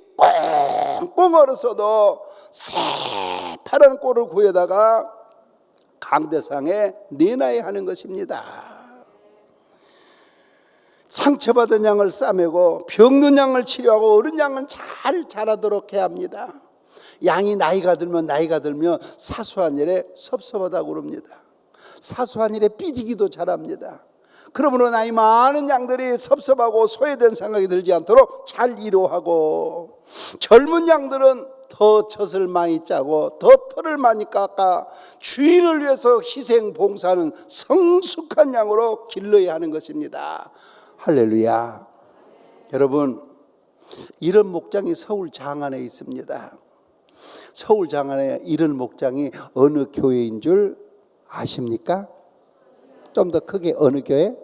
꽁꽁 얼었어도 새파란 꼴을 구해다가 강대상에 내놔야 하는 것입니다. 상처받은 양을 싸매고 병든 양을 치료하고 어른 양은 잘 자라도록 해야 합니다. 양이 나이가 들면 사소한 일에 섭섭하다고 그럽니다. 사소한 일에 삐지기도 잘합니다. 그러므로 나이 많은 양들이 섭섭하고 소외된 생각이 들지 않도록 잘 위로하고, 젊은 양들은 더 젖을 많이 짜고 더 털을 많이 깎아 주인을 위해서 희생 봉사하는 성숙한 양으로 길러야 하는 것입니다. 할렐루야. 여러분, 이런 목장이 서울 장안에 있습니다. 서울 장안에 이런 목장이 어느 교회인 줄 아십니까? 좀 더 크게 어느 교회?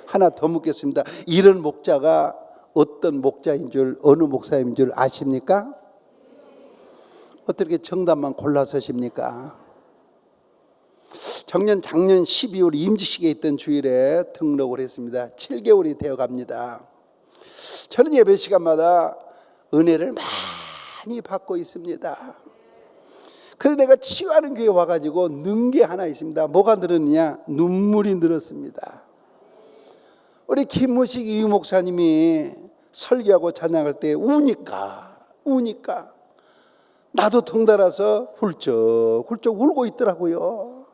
하나 더 묻겠습니다. 이런 목자가 어떤 목자인 줄, 어느 목사인 줄 아십니까? 어떻게 정답만 골라서십니까? 작년 12월 임직식에 있던 주일에 등록을 했습니다. 7개월이 되어 갑니다. 저는 예배 시간마다 은혜를 많이 받고 있습니다. 그런데 내가 치유하는 교회에 와가지고 는 게 하나 있습니다. 뭐가 늘었느냐? 눈물이 늘었습니다. 우리 김무식 이유 목사님이 설교하고 찬양할 때 우니까 나도 덩달아서 훌쩍 울고 있더라고요.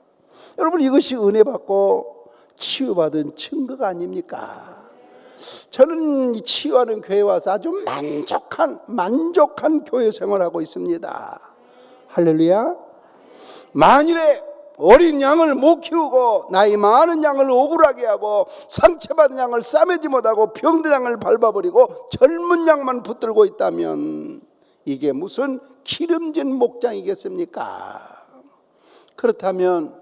여러분, 이것이 은혜 받고 치유받은 증거가 아닙니까? 저는 이 치유하는 교회에 와서 아주 만족한 교회 생활하고 있습니다. 할렐루야. 만일에 어린 양을 못 키우고 나이 많은 양을 억울하게 하고 상처받은 양을 싸매지 못하고 병든 양을 밟아버리고 젊은 양만 붙들고 있다면 이게 무슨 기름진 목장이겠습니까? 그렇다면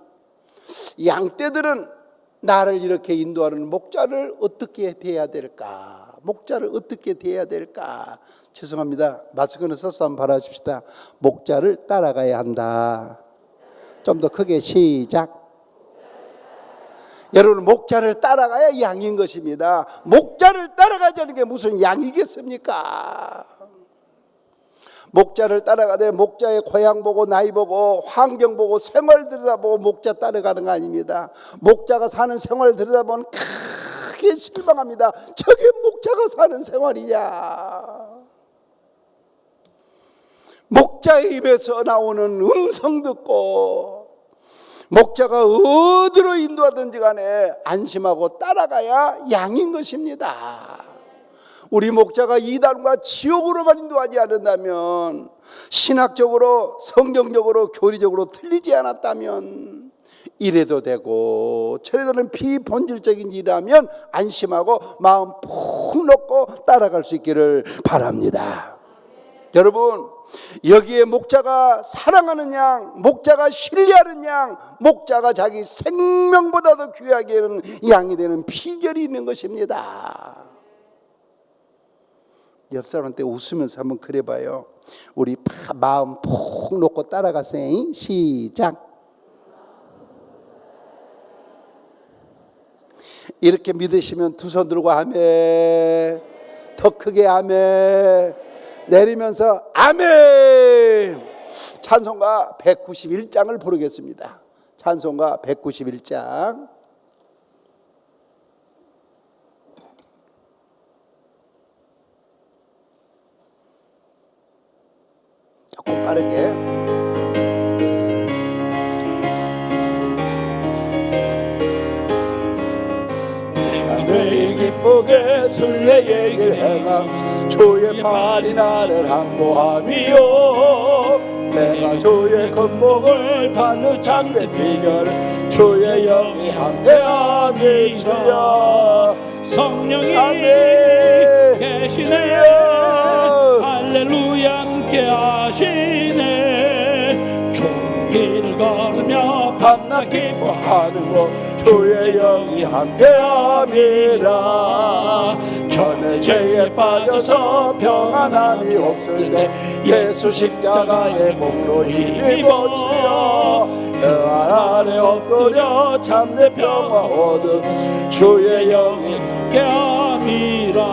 양떼들은 나를 이렇게 인도하는 목자를 어떻게 대해야 될까? 목자를 어떻게 대해야 될까? 죄송합니다. 마스크는 써서 한번 바라십시다. 목자를 따라가야 한다. 좀 더 크게 시작. 여러분, 목자를 따라가야 양인 것입니다. 목자를 따라가지 않는 게 무슨 양이겠습니까? 목자를 따라가되 목자의 고향 보고 나이 보고 환경 보고 생활 들여다보고 목자 따라가는 거 아닙니다. 목자가 사는 생활 들여다보면 크게 실망합니다. 저게 목자가 사는 생활이냐? 목자의 입에서 나오는 음성 듣고 목자가 어디로 인도하든지 간에 안심하고 따라가야 양인 것입니다. 우리 목자가 이단과 지옥으로만 인도하지 않는다면, 신학적으로 성경적으로 교리적으로 틀리지 않았다면, 이래도 되고 저래도는 비본질적인 일이라면 안심하고 마음 푹 놓고 따라갈 수 있기를 바랍니다. 여러분, 여기에 목자가 사랑하는 양, 목자가 신뢰하는 양, 목자가 자기 생명보다도 귀하게 하는 양이 되는 비결이 있는 것입니다. 옆 사람한테 웃으면서 한번 그래봐요. 우리 마음 푹 놓고 따라가세요. 시작. 이렇게 믿으시면 두 손 들고 아멘. 더 크게 아멘. 내리면서 아멘. 찬송가 191장을 부르겠습니다. 찬송가 191장. 조금 빠르게. 내가 매일 기쁘게 순례 얘기를 행함 주의 팔이 나를 항보함이요 내가 주의 건복을 받는 참된 비결 주의 영이 함께함이 주여 성령이 아멘. 계시네. 주여. 할렐루야 함께 하시네. 좋은 길을 걸으며 밤낮 기뻐하는 곳 주의 영이 함께함이라 전에 죄에 빠져서 평안함이 없을 때 예수 십자가의 공로 힘입어 주여 그 아래 엎드려 참된 평화 얻은 주의 영이 함께함이라.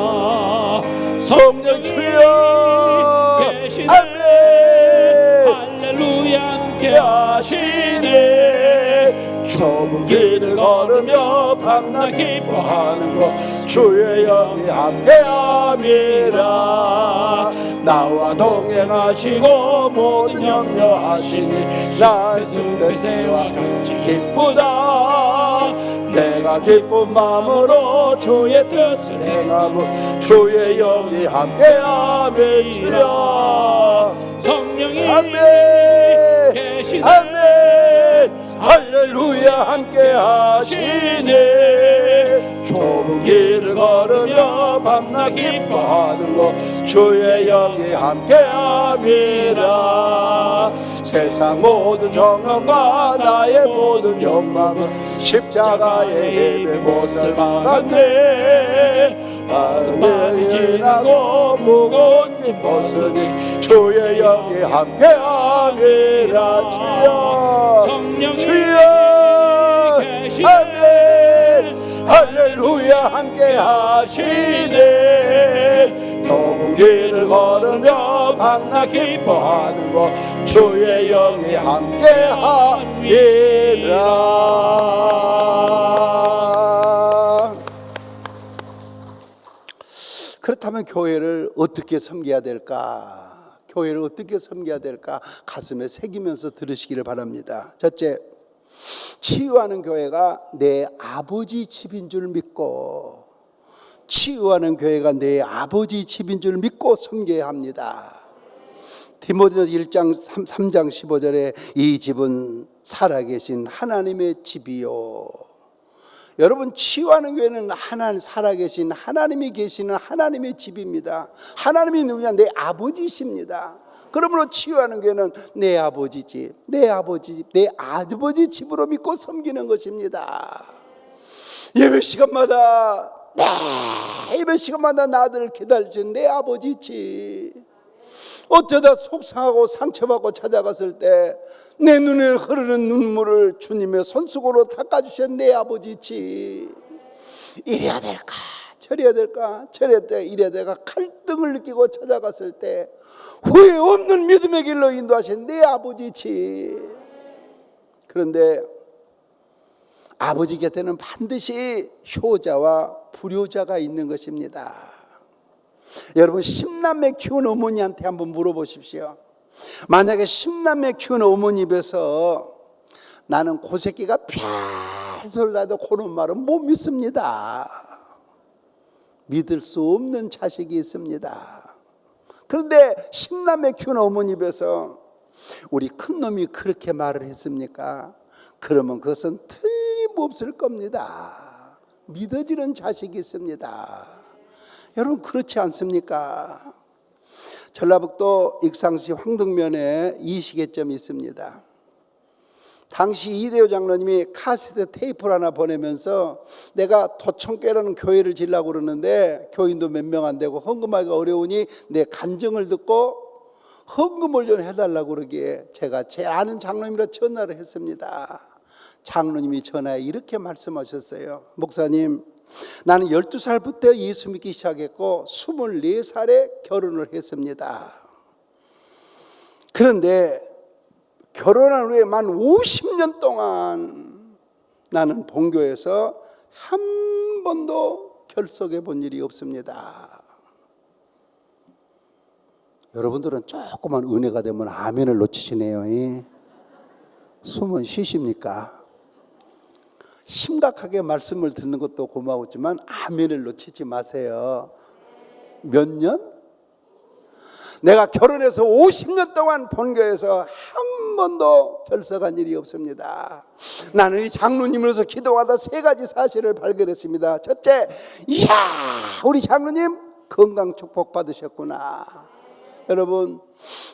성령 주여 계시네. 아멘. 할렐루야 함께 하시네. 좁은 길을 걸으며 밤낮 기뻐하는 것 주의 영이 함께함이라 나와 동행하시고 모든 염려하시니 나의 승배세와 같이 기쁘다 내가 기쁜 마음으로 주의 뜻을 행하며 주의 영이 함께하며 주여 성령이 아멘 계시네. 아멘 할렐루야 함께하시네 좁은 길을 걸으며 밤낮 기뻐하는 것 주의 영이 함께함이라 세상 모든 정욕과 나의 모든 욕망은 십자가의 예배 못을 박았네 밤이 지나고 무거운 짐 벗으니 주의 영이 함께함이라 주여 성령이 주여 계시네. 아멘 할렐루야 함께 하시네 좁은 길을 걸으며 밤낮 기뻐하는 것 주의 영이 함께 하리라. 그렇다면 교회를 어떻게 섬겨야 될까? 교회를 어떻게 섬겨야 될까? 가슴에 새기면서 들으시기를 바랍니다. 첫째, 치유하는 교회가 내 아버지 집인 줄 믿고, 치유하는 교회가 내 아버지 집인 줄 믿고 섬겨야 합니다. 디모데전서 1장 3장 15절에 이 집은 살아계신 하나님의 집이요. 여러분, 치유하는 교회는 하나님, 살아계신 하나님이 계시는 하나님의 집입니다. 하나님이 누구냐? 내 아버지십니다. 그러므로 치유하는 교회는 내 아버지 집, 내 아버지 집, 내 아버지 집으로 믿고 섬기는 것입니다. 예배 시간마다 예배 시간마다 나들을 기다려주는 내 아버지 집. 어쩌다 속상하고 상처받고 찾아갔을 때 내 눈에 흐르는 눈물을 주님의 손수건으로 닦아주신 내 아버지 집. 이래야 될까 저래야 될까 저래야 돼 이래야 될까 갈등을 느끼고 찾아갔을 때 후회 없는 믿음의 길로 인도하신 내 아버지 집. 그런데 아버지 곁에는 반드시 효자와 불효자가 있는 것입니다. 여러분, 10남매 키운 어머니한테 한번 물어보십시오. 만약에 10남매 키운 어머니 입에서 나는 그 새끼가 별소리 나도 그런 말은 못 믿습니다. 믿을 수 없는 자식이 있습니다. 그런데 10남매 키운 어머니 입에서 우리 큰놈이 그렇게 말을 했습니까? 그러면 그것은 틀림없을 겁니다. 믿어지는 자식이 있습니다. 여러분, 그렇지 않습니까? 전라북도 익산시 황등면에 이시계점이 있습니다. 당시 이대호 장로님이 카세트 테이프를 하나 보내면서 내가 도청교회라는 교회를 지으려고 그러는데 교인도 몇 명 안 되고 헌금하기가 어려우니 내 간증을 듣고 헌금을 좀 해달라고 그러기에 제가 제 아는 장로님이라 전화를 했습니다. 장로님이 전화에 이렇게 말씀하셨어요. 목사님, 나는 12살부터 예수 믿기 시작했고 24살에 결혼을 했습니다. 그런데 결혼한 후에 만 50년 동안 나는 본교에서 한 번도 결석해 본 일이 없습니다. 여러분들은 조그만 은혜가 되면 아멘을 놓치시네요. 숨은 쉬십니까? 심각하게 말씀을 듣는 것도 고마웠지만 아멘을 놓치지 마세요. 몇 년? 내가 결혼해서 50년 동안 본교에서 한 번도 결석한 일이 없습니다. 나는 이 장로님으로서 기도하다 세 가지 사실을 발견했습니다. 첫째, 이야, 우리 장로님 건강 축복 받으셨구나. 여러분,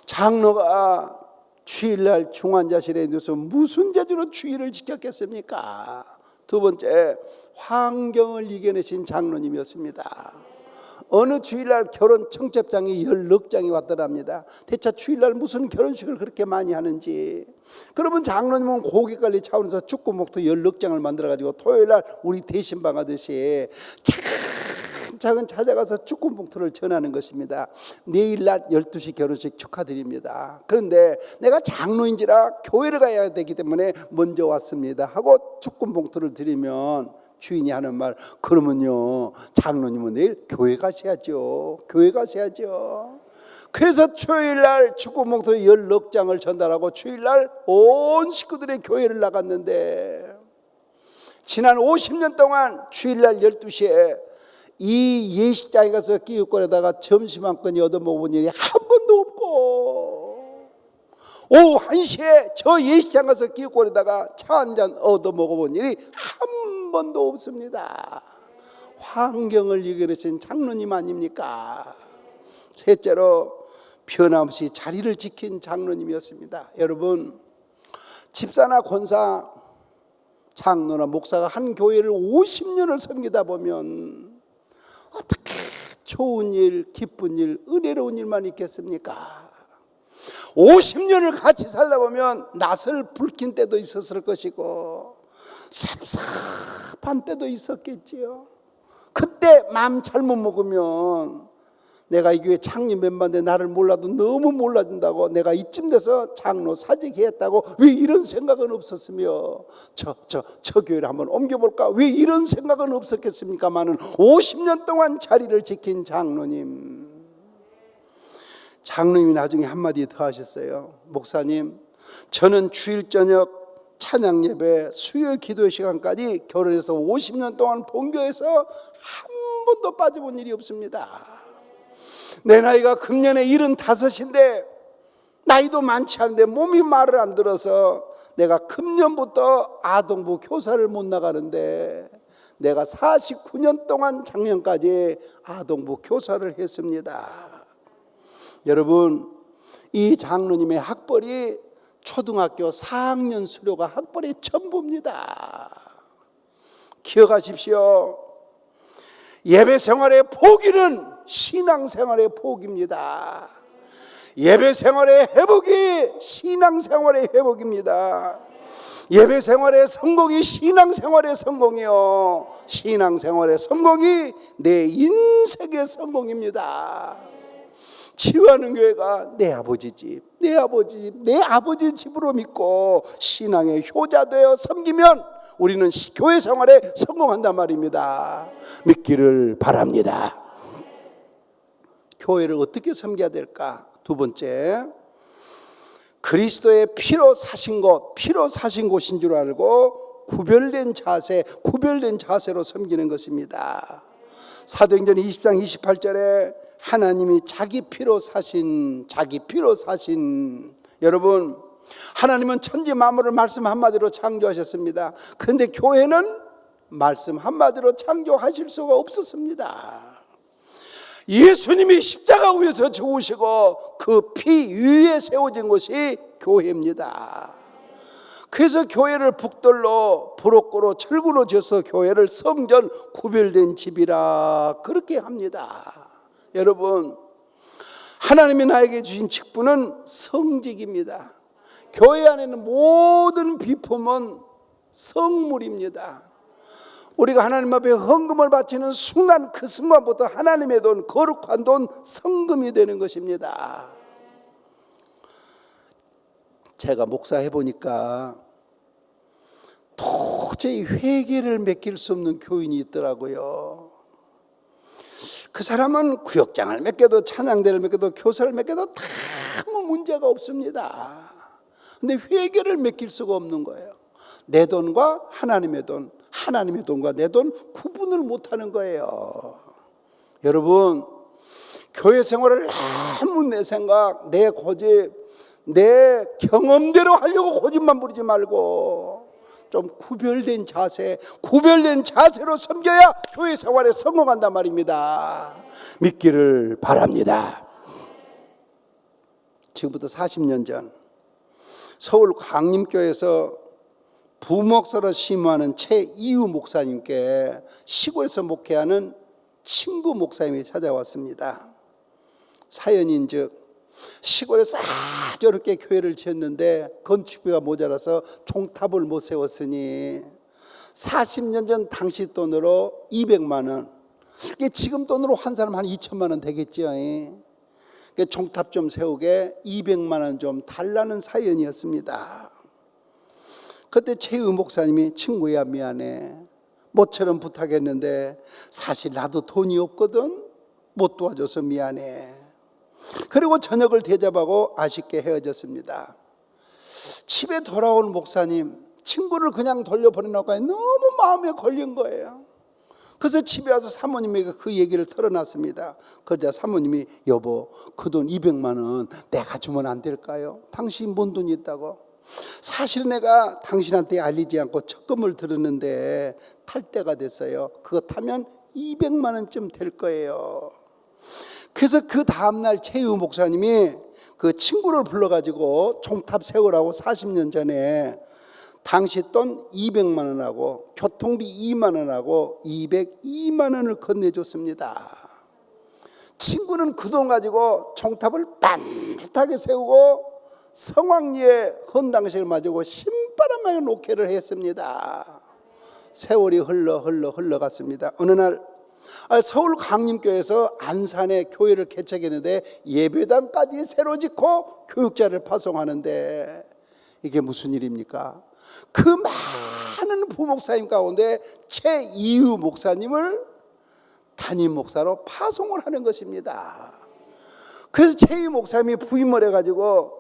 장로가 주일날 중환자실에 누워서 무슨 재주로 주일을 지켰겠습니까? 두 번째, 환경을 이겨내신 장로님이었습니다. 어느 주일날 결혼 청첩장이 16장이 왔더랍니다. 대체 주일날 무슨 결혼식을 그렇게 많이 하는지. 그러면 장로님은 고객관리 차원에서 축구목도 16장을 만들어가지고 토요일날 우리 대신방 하듯이 차근차근 찾아가서 축구 봉투를 전하는 것입니다. 내일 낮 12시 결혼식 축하드립니다. 그런데 내가 장로인지라 교회를 가야 되기 때문에 먼저 왔습니다 하고 축구 봉투를 드리면 주인이 하는 말, 그러면요 장로님은 내일 교회 가셔야죠. 교회 가셔야죠. 그래서 토요일날 축구 봉투 16장을 전달하고 주일날 온 식구들이 교회를 나갔는데 지난 50년 동안 주일날 12시에 이 예식장에 가서 끼웃거리다가 점심 한 건이 얻어먹은 일이 한 번도 없고, 오후 1시에 저 예식장 가서 끼웃거리다가 차 한 잔 얻어먹어본 일이 한 번도 없습니다. 환경을 이겨내신 장로님 아닙니까? 셋째로 변함없이 자리를 지킨 장로님이었습니다. 여러분, 집사나 권사, 장로나 목사가 한 교회를 50년을 섬기다 보면 어떻게 좋은 일, 기쁜 일, 은혜로운 일만 있겠습니까? 50년을 같이 살다 보면 낯을 붉힌 때도 있었을 것이고 섭섭한 때도 있었겠지요. 그때 마음 잘못 먹으면 내가 이 교회 창립 멤버인데 나를 몰라도 너무 몰라준다고, 내가 이쯤 돼서 장로 사직해 했다고 왜 이런 생각은 없었으며, 저 교회를 한번 옮겨볼까 왜 이런 생각은 없었겠습니까마는 50년 동안 자리를 지킨 장로님이 나중에 한마디 더 하셨어요. 목사님, 저는 주일 저녁 찬양 예배, 수요 기도 시간까지 결혼해서 50년 동안 본교에서 한 번도 빠져본 일이 없습니다. 내 나이가 금년에 75인데 나이도 많지 않은데 몸이 말을 안 들어서 내가 금년부터 아동부 교사를 못 나가는데 내가 49년 동안 작년까지 아동부 교사를 했습니다. 여러분, 이 장로님의 학벌이 초등학교 4학년 수료가 학벌의 전부입니다. 기억하십시오. 예배 생활의 포기는 신앙 생활의 포기입니다. 예배 생활의 회복이 신앙 생활의 회복입니다. 예배 생활의 성공이 신앙 생활의 성공이요, 신앙 생활의 성공이 내 인생의 성공입니다. 치유하는 교회가 내 아버지 집, 내 아버지 집으로 믿고 신앙의 효자 되어 섬기면 우리는 교회 생활에 성공한단 말입니다. 믿기를 바랍니다. 교회를 어떻게 섬겨야 될까? 두 번째, 그리스도의 피로 사신 곳인 줄 알고 구별된 자세로 섬기는 것입니다. 사도행전 20장 28절에 하나님이 자기 피로 사신, 여러분, 하나님은 천지 만물을 말씀 한마디로 창조하셨습니다. 그런데 교회는 말씀 한마디로 창조하실 수가 없었습니다. 예수님이 십자가 위에서 죽으시고 그 피 위에 세워진 것이 교회입니다. 그래서 교회를 북돌로 부록고로 철구로 지어서 교회를 성전 구별된 집이라 그렇게 합니다. 여러분, 하나님이 나에게 주신 직분은 성직입니다. 교회 안에는 모든 비품은 성물입니다. 우리가 하나님 앞에 헌금을 바치는 순간, 그 순간부터 하나님의 돈, 거룩한 돈, 성금이 되는 것입니다. 제가 목사해 보니까 도저히 회개를 맡길 수 없는 교인이 있더라고요. 그 사람은 구역장을 맡겨도, 찬양대를 맡겨도, 교사를 맡겨도 다 아무 문제가 없습니다. 근데 회개를 맡길 수가 없는 거예요. 내 돈과 하나님의 돈, 하나님의 돈과 내 돈 구분을 못하는 거예요. 여러분, 교회 생활을 너무 내 생각, 내 고집, 내 경험대로 하려고 고집만 부리지 말고 좀 구별된 자세로 섬겨야 교회 생활에 성공한단 말입니다. 믿기를 바랍니다. 지금부터 40년 전 서울 광림교회에서 부목사로 심호하는 최이우 목사님께 시골에서 목회하는 친구 목사님이 찾아왔습니다. 사연인즉 시골에서 아주 어렵게 교회를 지었는데 건축비가 모자라서 종탑을 못 세웠으니 40년 전 당시 돈으로 200만 원, 지금 돈으로 한 사람 한 2천만 원 되겠죠. 종탑 좀 세우게 200만 원 좀 달라는 사연이었습니다. 그때 최유 목사님이 친구야 미안해, 모처럼 부탁했는데 사실 나도 돈이 없거든, 못 도와줘서 미안해. 그리고 저녁을 대접하고 아쉽게 헤어졌습니다. 집에 돌아온 목사님, 친구를 그냥 돌려보내놓고 너무 마음에 걸린 거예요. 그래서 집에 와서 사모님에게 그 얘기를 털어놨습니다. 그러자 사모님이 여보 그 돈 200만 원 내가 주면 안 될까요? 당신 뭔 돈이 있다고? 사실은 내가 당신한테 알리지 않고 적금을 들었는데 탈 때가 됐어요. 그거 타면 200만 원쯤 될 거예요. 그래서 그 다음날 최유 목사님이 그 친구를 불러가지고 종탑 세우라고 40년 전에 당시 돈 200만 원하고 교통비 2만 원하고 202만 원을 건네줬습니다. 친구는 그 돈 가지고 종탑을 반듯하게 세우고 성황리에 헌당식을 마치고 신바람하게 녹회를 했습니다. 세월이 흘러갔습니다. 어느 날 서울 강림교회에서 안산에 교회를 개척했는데 예배당까지 새로 짓고 교육자를 파송하는데 이게 무슨 일입니까? 그 많은 부목사님 가운데 최이유 목사님을 담임 목사로 파송을 하는 것입니다. 그래서 최이유 목사님이 부임을 해가지고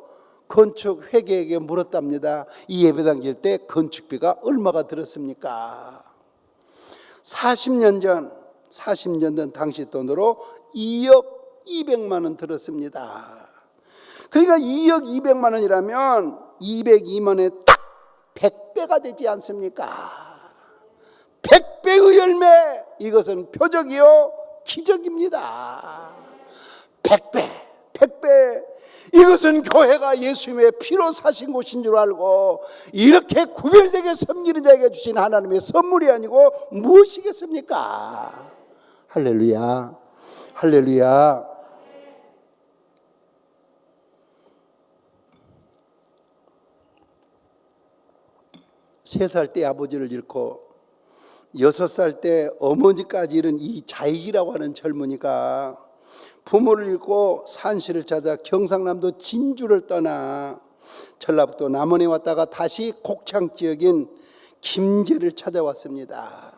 건축 회계에게 물었답니다. 이 예배당 질 때 건축비가 얼마가 들었습니까? 40년 전 당시 돈으로 2억 200만 원 들었습니다. 그러니까 2억 200만 원이라면 202만 원에 딱 100배가 되지 않습니까? 100배의 열매, 이것은 표적이요 기적입니다. 100배, 이것은 교회가 예수님의 피로 사신 곳인 줄 알고 이렇게 구별되게 섬기는 자에게 주신 하나님의 선물이 아니고 무엇이겠습니까? 할렐루야, 할렐루야. 세 살 때 아버지를 잃고 6살 때 어머니까지 잃은 이 자익이라고 하는 젊은이가 부모를 잃고 산시를 찾아 경상남도 진주를 떠나 전라북도 남원에 왔다가 다시 곡창 지역인 김제를 찾아왔습니다.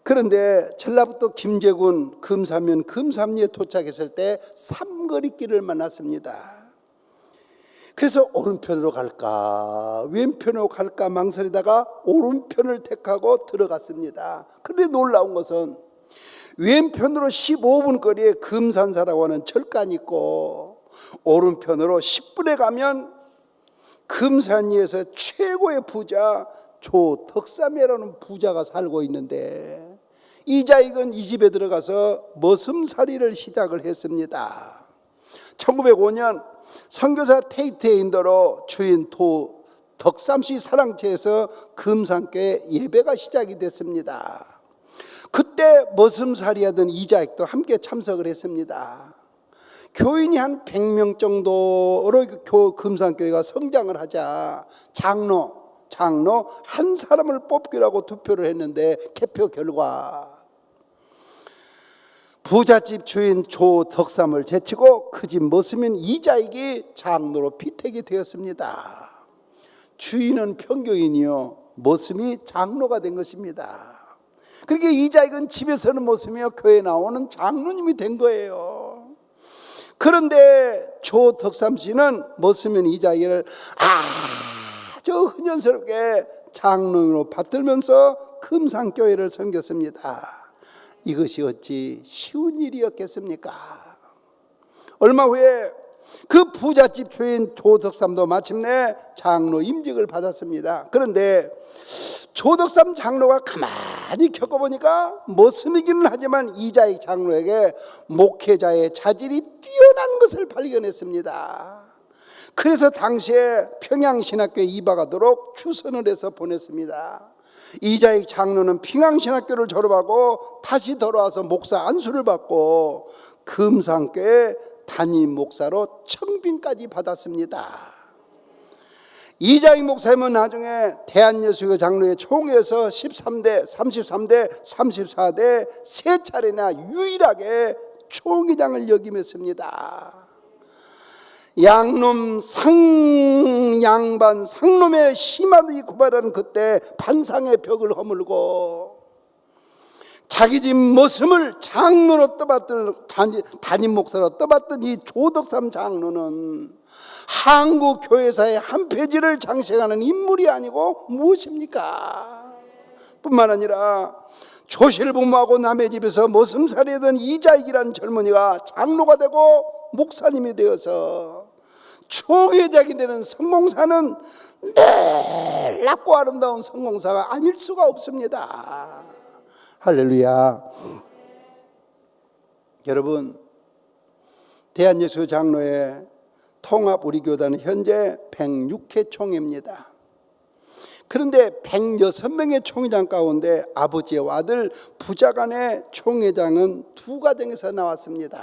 그런데 전라북도 김제군 금사면 금삼리에 도착했을 때 삼거리길을 만났습니다. 그래서 오른편으로 갈까 왼편으로 갈까 망설이다가 오른편을 택하고 들어갔습니다. 그런데 놀라운 것은 왼편으로 15분 거리에 금산사라고 하는 절간이 있고 오른편으로 10분에 가면 금산리에서 최고의 부자 조덕삼이라는 부자가 살고 있는데 이 자익은 이 집에 들어가서 머슴살이를 시작을 했습니다. 1905년 선교사 테이트의 인도로 주인 덕삼씨 사랑채에서 금산교회 예배가 시작이 됐습니다. 그때 머슴살이 하던 이자익도 함께 참석을 했습니다. 교인이 한 100명 정도로 금산교회가 성장을 하자 장로 한 사람을 뽑기로 하고 투표를 했는데 개표 결과 부잣집 주인 조덕삼을 제치고 그 집 머슴인 이자익이 장로로 피택이 되었습니다. 주인은 평교인이요 머슴이 장로가 된 것입니다. 그러니까 이자익은 집에서는 머슴이요 교회에 나오는 장로님이 된 거예요. 그런데 조덕삼 씨는 머슴인 이자익을 아주 흔연스럽게 장로로 받들면서 금산교회를 섬겼습니다. 이것이 어찌 쉬운 일이었겠습니까? 얼마 후에 그 부잣집 주인 조덕삼도 마침내 장로 임직을 받았습니다. 그런데 조덕삼 장로가 가만히 겪어보니까 머슴이기는 하지만 이자익 장로에게 목회자의 자질이 뛰어난 것을 발견했습니다. 그래서 당시에 평양신학교에 입학하도록 추선을 해서 보냈습니다. 이자익 장로는 평양신학교를 졸업하고 다시 돌아와서 목사 안수를 받고 금산교회 담임 목사로 청빙까지 받았습니다. 이자익 목사님은 나중에 대한예수교 장로회 총회에서 13대, 33대, 34대 세 차례나 유일하게 총회장을 역임했습니다. 양놈 상양반 상놈의 심하디 구발하는 그때 반상의 벽을 허물고 자기 집 머슴을 장로로 떠받들 담임 목사로 떠받던 이 조덕삼 장로는 한국 교회사의 한 페이지를 장식하는 인물이 아니고 무엇입니까? 뿐만 아니라 조실부모하고 남의 집에서 머슴살이던 이자익이라는 젊은이가 장로가 되고 목사님이 되어서 총회장이 되는 성공사는 놀랍고 아름다운 성공사가 아닐 수가 없습니다. 할렐루야. 여러분, 대한예수 장로회 통합 우리 교단은 현재 106회 총회입니다. 그런데 106명의 총회장 가운데 아버지와 아들 부자간의 총회장은 두 가정에서 나왔습니다.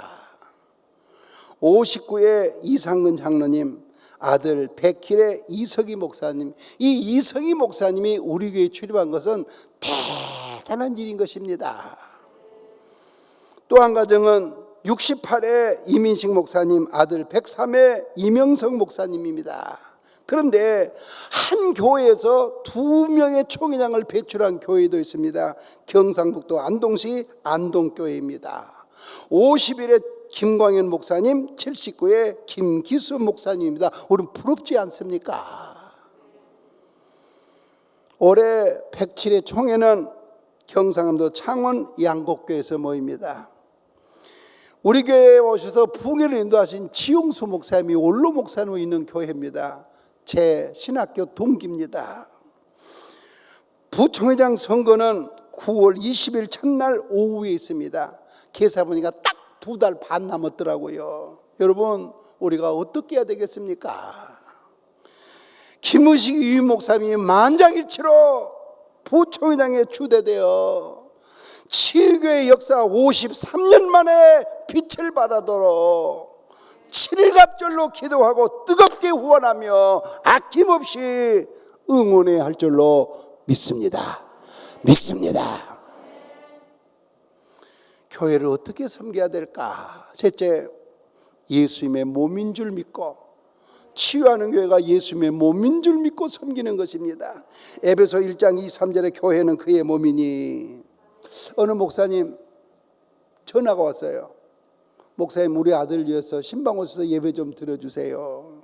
59의 이상근 장로님, 아들 100킬의 이석희 목사님. 이 이석희 목사님이 우리 교회에 출입한 것은 대단한 일인 것입니다. 또 한 가정은 68의 이민식 목사님, 아들 103의 이명석 목사님입니다. 그런데 한 교회에서 2명의 총회장을 배출한 교회도 있습니다. 경상북도 안동시 안동교회입니다. 51의 김광현 목사님, 79의 김기수 목사님입니다. 우리는 부럽지 않습니까? 올해 107회 총회는 경상남도 창원 양곡교회에서 모입니다. 우리 교회에 오셔서 부흥회를 인도하신 지용수 목사님이 원로 목사님으로 있는 교회입니다. 제 신학교 동기입니다. 부총회장 선거는 9월 20일 첫날 오후에 있습니다. 계산해보니까 딱 2달 반 남았더라고요. 여러분, 우리가 어떻게 해야 되겠습니까? 김의식 유임 목사님이 만장일치로 부총회장에 추대되어 치유교회 역사 53년 만에 빛을 발하도록 7갑절로 기도하고 뜨겁게 후원하며 아낌없이 응원해야 할 줄로 믿습니다. 교회를 어떻게 섬겨야 될까? 셋째, 예수님의 몸인 줄 믿고, 치유하는 교회가 예수님의 몸인 줄 믿고 섬기는 것입니다. 에베소 1장 23절에 교회는 그의 몸이니, 어느 목사님 전화가 왔어요. 목사님, 우리 아들 위해서 신방 오셔서 예배 좀 드려주세요.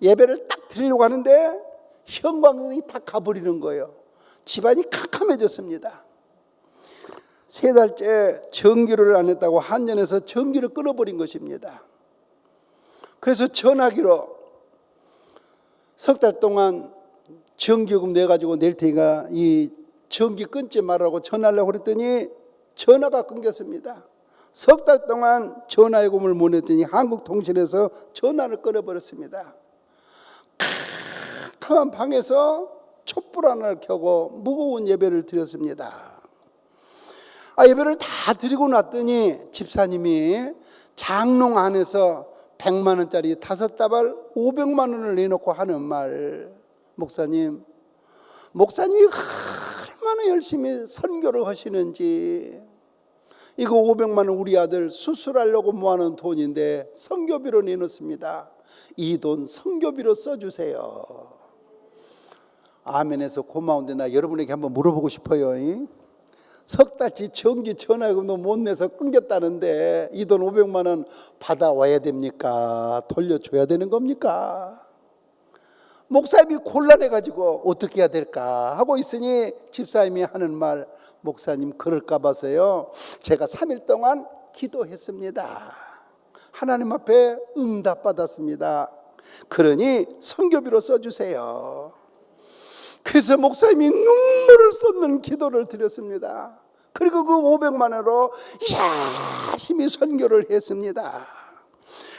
예배를 딱 드리려고 하는데 형광등이 다 가버리는 거예요. 집안이 캄캄해졌습니다. 3달째 전기를 안 했다고 한전에서 전기를 끊어버린 것입니다. 그래서 전화기로 석 달 동안 전기요금 내가지고 낼 테니까 이 전기 끊지 말라고 전화하려고 그랬더니 전화가 끊겼습니다. 석 달 동안 전화요금을 못 냈더니 한국통신에서 전화를 끊어버렸습니다. 캄캄한 방에서 촛불 하나를 켜고 무거운 예배를 드렸습니다. 예배를 다 드리고 났더니 집사님이 장롱 안에서 100만 원짜리 5다발 500만 원을 내놓고 하는 말, 목사님이 얼마나 열심히 선교를 하시는지, 이거 500만 원 우리 아들 수술하려고 모아놓은 돈인데 선교비로 내놓습니다. 이 돈 선교비로 써주세요. 아멘해서 고마운데 나 여러분에게 한번 물어보고 싶어요. 석 달치 전기 전화요금도 못 내서 끊겼다는데 이 돈 500만 원 받아와야 됩니까? 돌려줘야 되는 겁니까? 목사님이 곤란해가지고 어떻게 해야 될까 하고 있으니 집사님이 하는 말, 목사님 그럴까 봐서요, 제가 3일 동안 기도했습니다. 하나님 앞에 응답받았습니다. 그러니 선교비로 써주세요. 그래서 목사님이 눈물을 쏟는 기도를 드렸습니다. 그리고 그 500만 원으로 열심히 선교를 했습니다.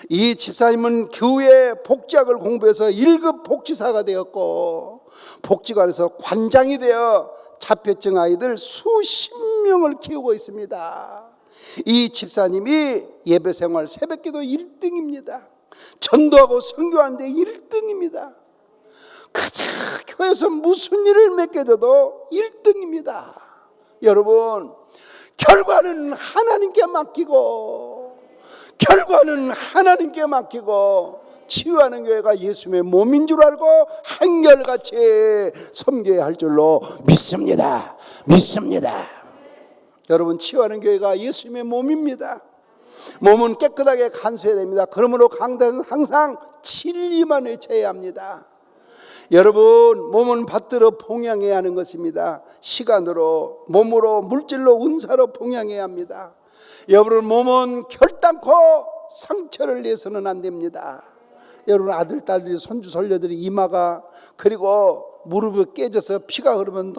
이 집사님은 교회 복지학을 공부해서 1급 복지사가 되었고, 복지관에서 관장이 되어 자폐증 아이들 수십 명을 키우고 있습니다. 이 집사님이 예배생활 새벽기도 1등입니다. 전도하고 선교하는데 1등입니다. 그저 교회에서 무슨 일을 맡겨져도 1등입니다. 여러분, 결과는 하나님께 맡기고 치유하는 교회가 예수님의 몸인 줄 알고 한결같이 섬겨야 할 줄로 믿습니다. 여러분, 치유하는 교회가 예수님의 몸입니다. 몸은 깨끗하게 간수해야 됩니다. 그러므로 강단은 항상 진리만 외쳐야 합니다. 여러분, 몸은 받들어 봉양해야 하는 것입니다. 시간으로, 몸으로, 물질로, 은사로 봉양해야 합니다. 여러분, 몸은 결단코 상처를 내서는 안 됩니다. 여러분, 아들, 딸들이, 손주, 손녀들이 이마가 그리고 무릎이 깨져서 피가 흐르면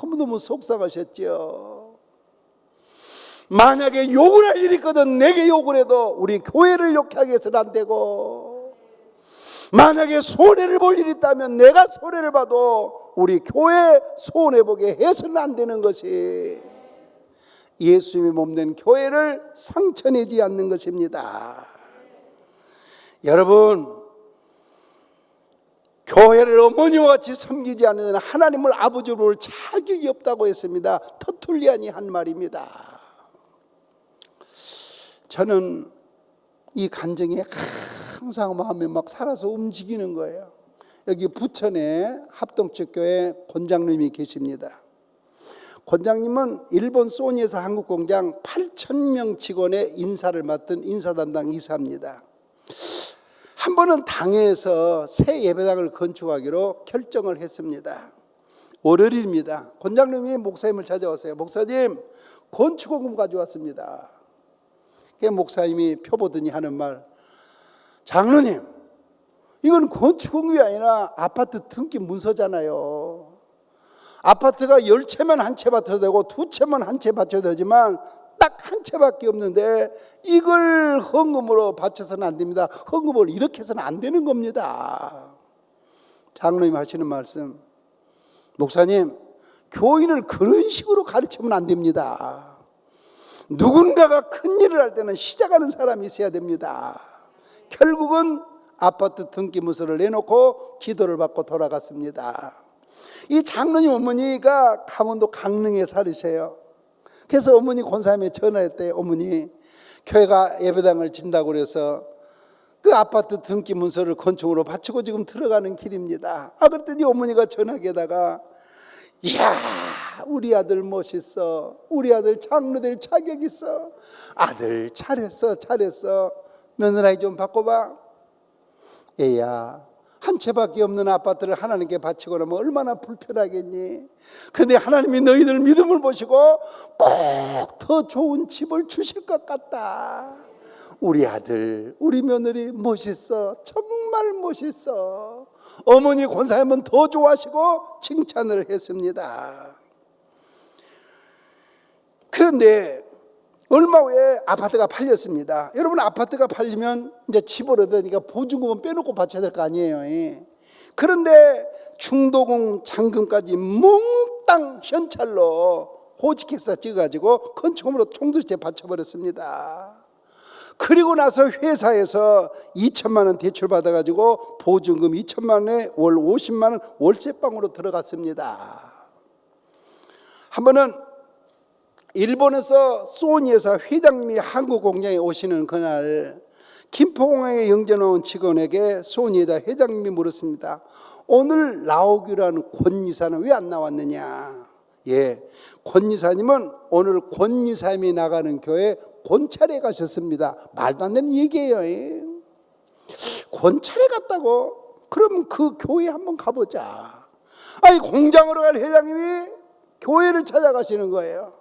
너무너무 속상하셨죠. 만약에 욕을 할 일이 있거든 내게 욕을 해도 우리 교회를 욕하게 해서는 안 되고, 만약에 손해를 볼 일이 있다면 내가 손해를 봐도 우리 교회 손해보게 해서는 안 되는 것이 예수님의 몸된 교회를 상처내지 않는 것입니다. 여러분, 교회를 어머니와 같이 섬기지 않는 하나님을 아버지로 볼 자격이 없다고 했습니다. 터툴리안이 한 말입니다. 저는 이 간증이 항상 마음에 막 살아서 움직이는 거예요. 여기 부천에 합동측교회 권장님이 계십니다. 권장님은 일본 소니에서 한국 공장 8,000명 직원의 인사를 맡은 인사 담당 이사입니다. 한 번은 당회에서 새 예배당을 건축하기로 결정을 했습니다. 월요일입니다. 권장님이 목사님을 찾아왔어요. 목사님, 건축원금 가져왔습니다. 목사님이 펴보더니 하는 말, 장로님, 이건 건축원금이 아니라 아파트 등기 문서잖아요. 아파트가 10채만 한 채 받쳐도 되고 2채만 한 채 받쳐도 되지만 딱 한 채밖에 없는데 이걸 헌금으로 바쳐서는 안 됩니다. 헌금을 이렇게 해서는 안 되는 겁니다. 장로님 하시는 말씀, 목사님, 교인을 그런 식으로 가르치면 안 됩니다. 누군가가 큰 일을 할 때는 시작하는 사람이 있어야 됩니다. 결국은 아파트 등기 문서를 내놓고 기도를 받고 돌아갔습니다. 이 장로님 어머니가 강원도 강릉에 살으세요. 그래서 어머니 권사님에 전화했대요. 어머니, 교회가 예배당을 진다고 그래서 그 아파트 등기 문서를 건축으로 바치고 지금 들어가는 길입니다. 그랬더니 어머니가 전화기에다가, 이야, 우리 아들 멋있어. 우리 아들 장로 될 자격 있어. 아들 잘했어. 며느라이 좀 바꿔봐. 얘야, 한 채밖에 없는 아파트를 하나님께 바치고 나면 얼마나 불편하겠니? 근데 하나님이 너희들 믿음을 보시고 꼭 더 좋은 집을 주실 것 같다. 우리 아들, 우리 며느리 멋있어. 정말 멋있어. 어머니 권사님은 더 좋아하시고 칭찬을 했습니다. 그런데 얼마 후에 아파트가 팔렸습니다. 여러분, 아파트가 팔리면 이제 집을 얻으니까 보증금은 빼놓고 바쳐야 될 거 아니에요. 그런데 중도금 잔금까지 몽땅 현찰로 호직해서 찍어가지고 건축금으로 통두째 바쳐버렸습니다. 그리고 나서 회사에서 2천만 원 대출 받아가지고 보증금 2천만 원에 월 50만 원 월세방으로 들어갔습니다. 한 번은 일본에서 소니에서 회장님이 한국 공장에 오시는 그날 김포공항에 영전온 직원에게 소니에다 회장님이 물었습니다. 오늘 나오기로 한 권 이사는 왜 안 나왔느냐? 권 이사님은 오늘 권 이사님이 나가는 교회 권찰에 가셨습니다. 말도 안 되는 얘기예요. 권찰에 갔다고? 그럼 그 교회 한번 가보자. 공장으로 갈 회장님이 교회를 찾아가시는 거예요.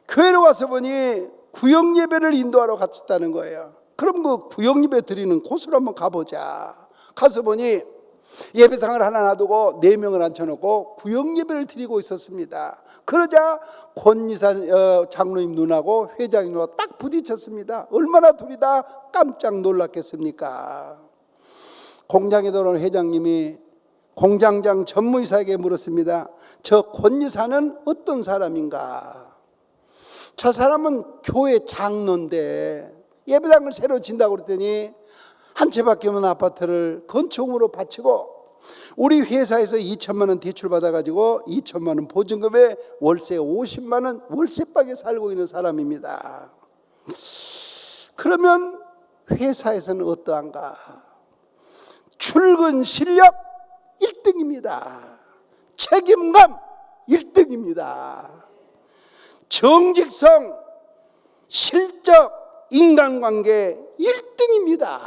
교회로 와서 보니 구역 예배를 인도하러 갔다는 거예요. 그럼 그 구역 예배 드리는 곳으로 한번 가보자. 가서 보니 예배상을 하나 놔두고 4명을 앉혀놓고 구역 예배를 드리고 있었습니다. 그러자 권이사 장로님 눈하고 회장님 눈하고 딱 부딪혔습니다. 얼마나 둘이 다 깜짝 놀랐겠습니까? 공장에 들어온 회장님이 공장장 전무이사에게 물었습니다. 저 권이사는 어떤 사람인가? 저 사람은 교회 장로인데 예배당을 새로 진다고 그랬더니 한 채밖에 없는 아파트를 건축으로 바치고 우리 회사에서 2천만 원 대출 받아가지고 2천만 원 보증금에 월세 50만 원 월세방에 살고 있는 사람입니다. 그러면 회사에서는 어떠한가? 출근 실력 1등입니다. 책임감 1등입니다. 정직성, 실적 인간관계 1등입니다.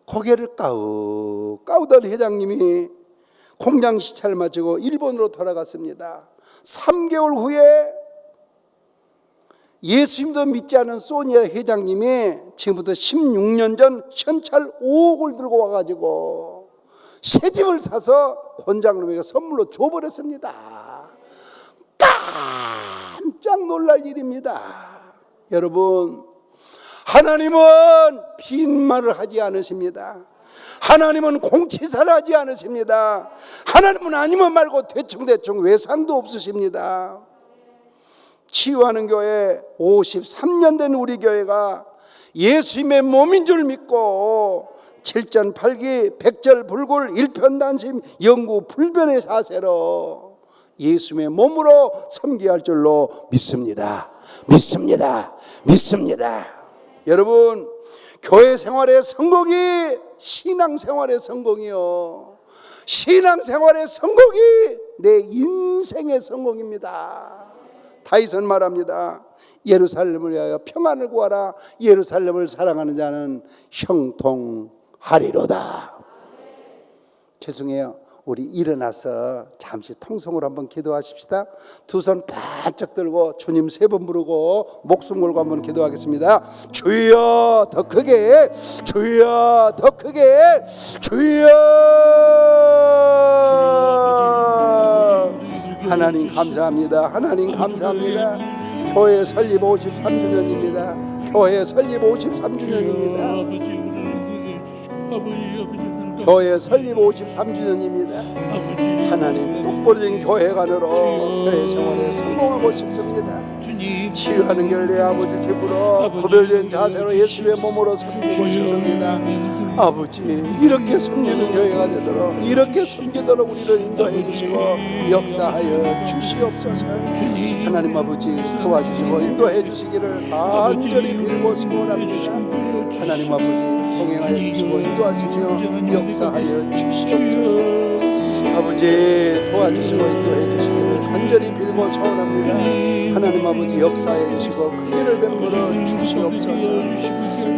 고개를 까우던 회장님이 공장 시차를 마치고 일본으로 돌아갔습니다. 3개월 후에 예수님도 믿지 않은 소니아 회장님이 지금부터 16년 전 현찰 5억을 들고 와가지고 새집을 사서 권장놈에게 선물로 줘버렸습니다. 깜짝 놀랄 일입니다. 여러분, 하나님은 빈말을 하지 않으십니다. 하나님은 공치사를 하지 않으십니다. 하나님은 아니면 말고 대충대충 외상도 없으십니다. 치유하는 교회 53년 된 우리 교회가 예수님의 몸인 줄 믿고 칠전팔기 백절불굴 일편단심 영구불변의 자세로 예수님의 몸으로 섬겨야 할 줄로 믿습니다. 여러분, 교회 생활의 성공이 신앙생활의 성공이요, 신앙생활의 성공이 내 인생의 성공입니다. 다윗은 말합니다. 예루살렘을 위하여 평안을 구하라. 예루살렘을 사랑하는 자는 형통하리로다. 죄송해요. 우리 일어나서 잠시 통성으로 한번 기도하십시다. 두 손 바짝 들고 주님 3번 부르고 목숨 걸고 한번 기도하겠습니다. 주여 더 크게, 주여 더 크게, 주여. 하나님 감사합니다. 하나님 감사합니다. 교회 설립 53주년입니다. 교회 설립 53주년입니다. 교회 설립 53주년입니다. 하나님, 똑부러진 교회관으로 교회 생활에 성공하고 싶습니다. 치유하는 길 내 아버지 집으로 구별된 자세로 예수의 몸으로 섬기고 싶습니다. 아버지, 이렇게 섬기는 교회가 되도록, 이렇게 섬기도록 우리를 인도해 주시고 역사하여 주시옵소서. 하나님 아버지, 도와주시고 인도해 주시기를 간절히 빌고 소원합니다. 하나님 아버지, 동행하여 주시고 인도하시며 역사하여 주시옵소서. 아버지, 도와주시고 인도해 주시기를 간절히 빌고 소원합니다. 하나님 아버지, 역사해 주시고 크기를 베풀어 주시옵소서.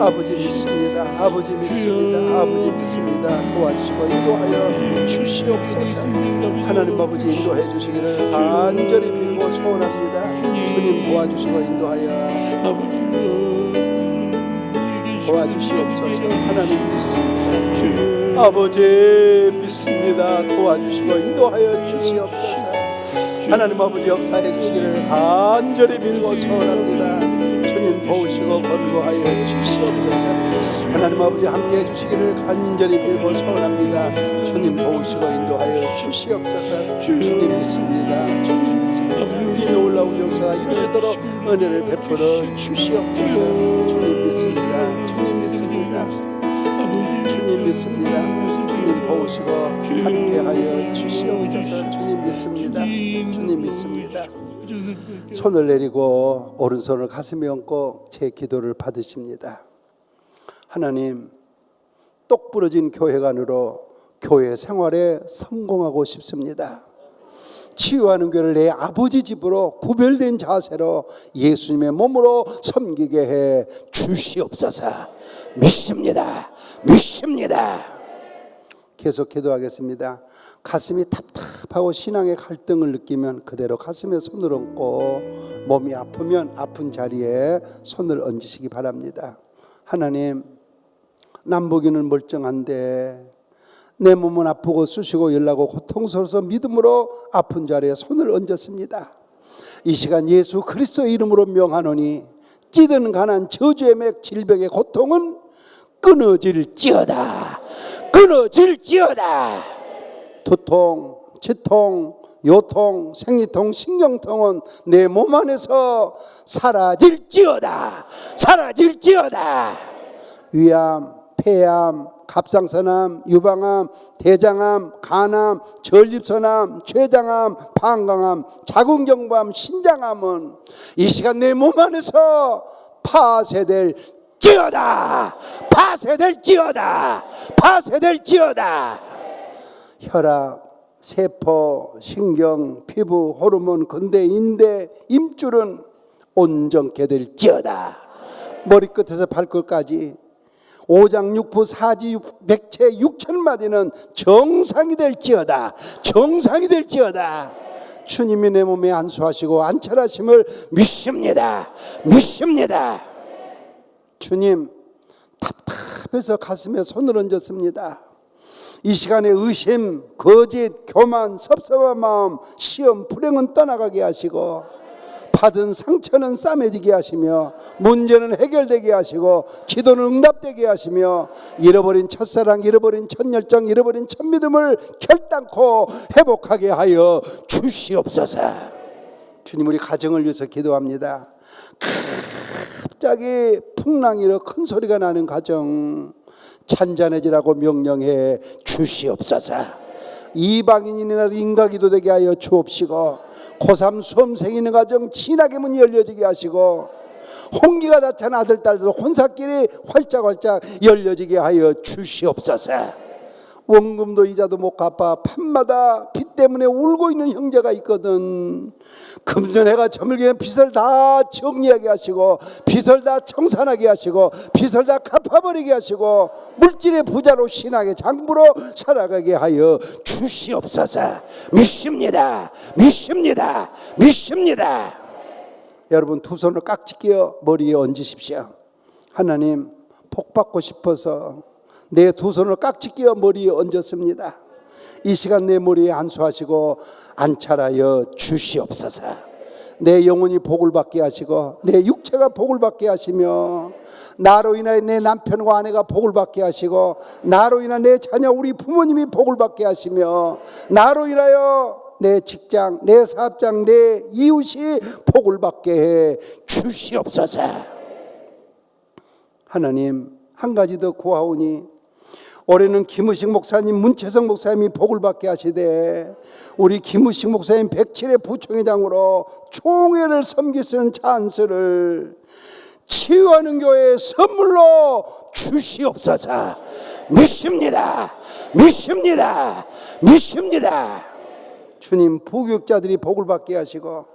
아버지 믿습니다. 아버지 믿습니다. 아버지 믿습니다. 도와주시고 인도하여 주시옵소서. 하나님 아버지, 인도해 주시기를 간절히 빌고 소원합니다. 주님 도와주시고 인도하여 도와주시옵소서. 하나님 믿습니다. 아버지 믿습니다. 도와주시고 인도하여 주시옵소서. 하나님 아버지, 역사해 주시기를 간절히 빌고 소원합니다. 주님 도우시고 권고하여 주시옵소서. 하나님 아버지, 함께해 주시기를 간절히 빌고 소원합니다. 주님 도우시고 인도하여 주시옵소서. 주님 믿습니다. 주님 믿습니다. 이 놀라운 역사가 이루어지도록 은혜를 베풀어 주시옵소서. 주님 믿습니다. 주님 믿습니다. 주님 믿습니다. 주님 도우시고 함께하여 주시옵소서. 주님 믿습니다. 주님 믿습니다. 손을 내리고 오른손을 가슴에 얹고 제 기도를 받으십니다. 하나님, 똑부러진 교회관으로 교회 생활에 성공하고 싶습니다. 치유하는 교회를 내 아버지 집으로 구별된 자세로 예수님의 몸으로 섬기게 해 주시옵소서. 믿습니다. 계속 기도하겠습니다. 가슴이 답답하고 신앙의 갈등을 느끼면 그대로 가슴에 손을 얹고, 몸이 아프면 아픈 자리에 손을 얹으시기 바랍니다. 하나님, 남보기는 멀쩡한데 내 몸은 아프고 쑤시고 열나고 고통스러워서 믿음으로 아픈 자리에 손을 얹었습니다. 이 시간 예수 그리스도의 이름으로 명하노니 찌든 가난 저주의 맥 질병의 고통은 끊어질지어다. 두통, 치통, 요통, 생리통, 신경통은 내 몸 안에서 사라질지어다. 위암, 폐암, 갑상선암, 유방암, 대장암, 간암, 전립선암, 췌장암, 방광암, 자궁경부암, 신장암은 이 시간 내 몸 안에서 파쇄될지어다. 혈압, 세포, 신경, 피부, 호르몬, 근대, 인대, 임줄은 온전케 될지어다. 머리끝에서 발끝까지 오장육부 사지 백체 육천마디는 정상이 될지어다. 정상이 될지어다. 주님이 내 몸에 안수하시고 안찰하심을 믿습니다. 믿습니다. 주님, 답답해서 가슴에 손을 얹었습니다. 이 시간에 의심, 거짓, 교만, 섭섭한 마음, 시험, 불행은 떠나가게 하시고 받은 상처는 싸매지게 하시며 문제는 해결되게 하시고 기도는 응답되게 하시며 잃어버린 첫사랑, 잃어버린 첫열정, 잃어버린 첫믿음을 결단코 회복하게 하여 주시옵소서. 주님, 우리 가정을 위해서 기도합니다. 갑자기 풍랑이로 큰 소리가 나는 가정 잔잔해지라고 명령해 주시옵소서. 이방인이 있는 가정 인가기도 되게 하여 주옵시고 고3 수험생이 있는 가정 진학의 문이 열려지게 하시고 홍기가 나타난 아들 딸들 혼사길이 활짝활짝 열려지게 하여 주시옵소서. 원금도 이자도 못 갚아 밤마다 빚 때문에 울고 있는 형제가 있거든. 금전해가 저물게 빚을 다 정리하게 하시고 빚을 다 청산하게 하시고 빚을 다 갚아버리게 하시고 물질의 부자로 신앙의 장부로 살아가게 하여 주시옵소서. 믿습니다. 믿습니다. 믿습니다. 여러분, 두 손을 깍지 끼어 머리에 얹으십시오. 하나님, 복 받고 싶어서 내 두 손을 깍지 끼어 머리에 얹었습니다. 이 시간 내 머리에 안수하시고 안찰하여 주시옵소서. 내 영혼이 복을 받게 하시고 내 육체가 복을 받게 하시며 나로 인하여 내 남편과 아내가 복을 받게 하시고 나로 인하여 내 자녀 우리 부모님이 복을 받게 하시며 나로 인하여 내 직장, 내 사업장, 내 이웃이 복을 받게 해 주시옵소서. 하나님, 한 가지 더 구하오니 올해는 김우식 목사님, 문채성 목사님이 복을 받게 하시되 우리 김우식 목사님 107회 부총회장으로 총회를 섬길 수 있는 찬스를 치유하는 교회에 선물로 주시옵소서. 믿습니다. 믿습니다. 믿습니다. 주님, 부교육자들이 복을 받게 하시고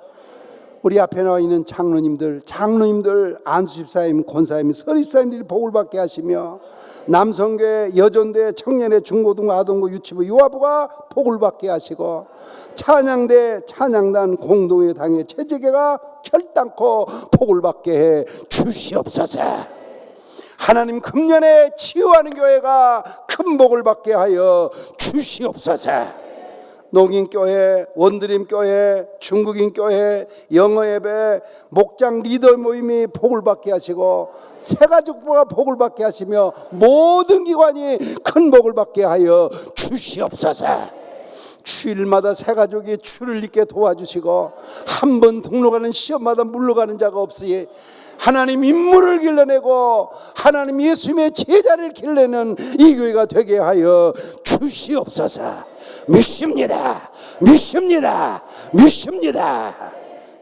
우리 앞에 나와 있는 장로님들, 안수집사님, 권사님, 서립사님들이 복을 받게 하시며 남성교회, 여전대, 청년회, 중고등부, 아동부, 유치부, 유아부가 복을 받게 하시고 찬양대, 찬양단, 공동회, 당회, 체제계가 결단코 복을 받게 해 주시옵소서. 하나님, 금년에 치유하는 교회가 큰 복을 받게 하여 주시옵소서. 농인교회, 원드림교회, 중국인교회, 영어예배, 목장 리더 모임이 복을 받게 하시고 새가족부가 복을 받게 하시며 모든 기관이 큰 복을 받게 하여 주시옵소서. 주일마다 새가족이 주를 잊게 도와주시고 한 번 등록하는 시험마다 물러가는 자가 없으니 하나님 인물을 길러내고 하나님 예수님의 제자를 길러내는 이 교회가 되게 하여 주시옵소서. 믿습니다. 믿습니다. 믿습니다.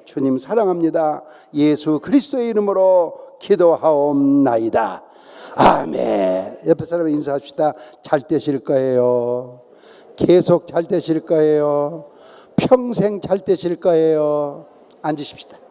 주님 사랑합니다. 예수 그리스도의 이름으로 기도하옵나이다. 아멘. 옆에 사람 인사합시다. 잘 되실 거예요. 계속 잘 되실 거예요. 평생 잘 되실 거예요. 앉으십시다.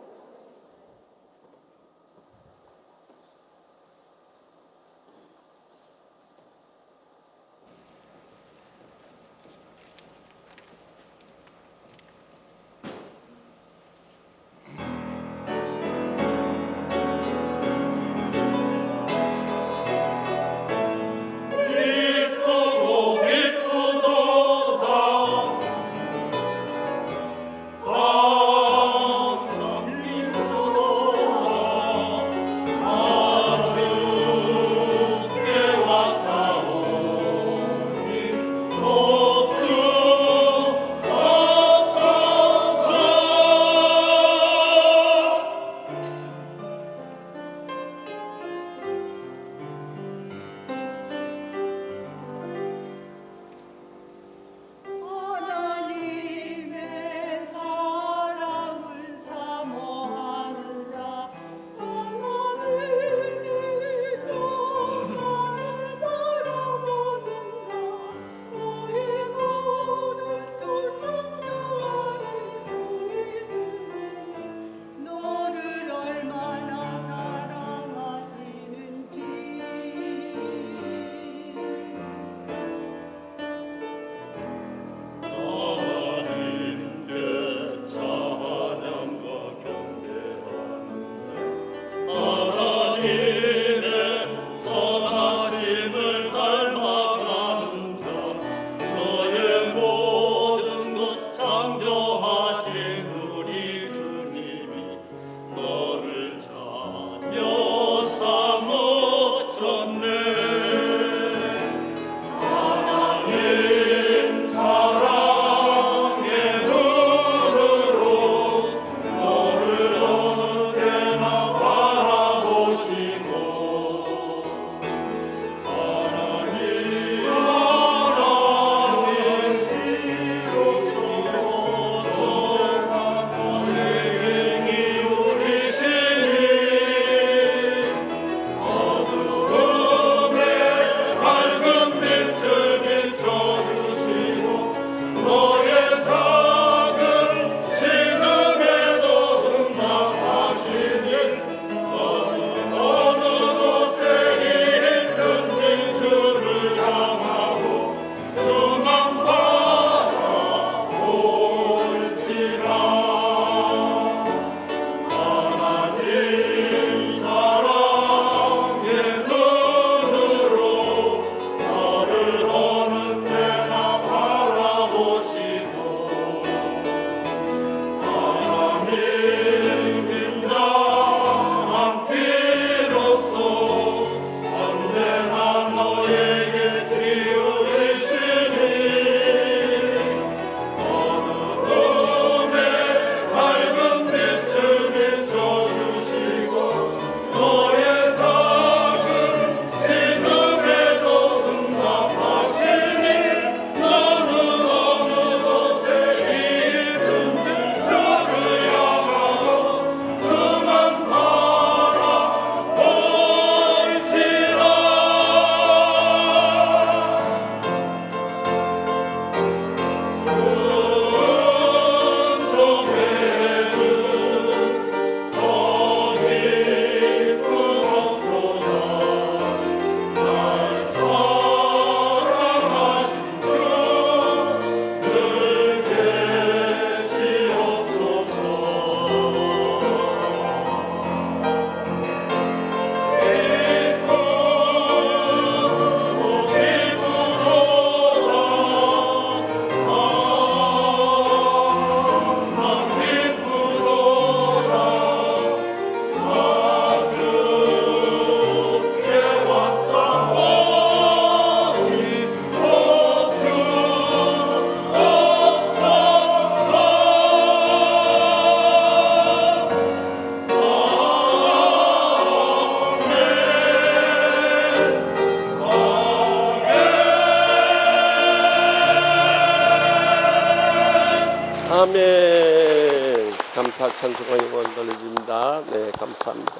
아멘. 감사 찬송과 영원 돌려줍니다. 네, 감사합니다.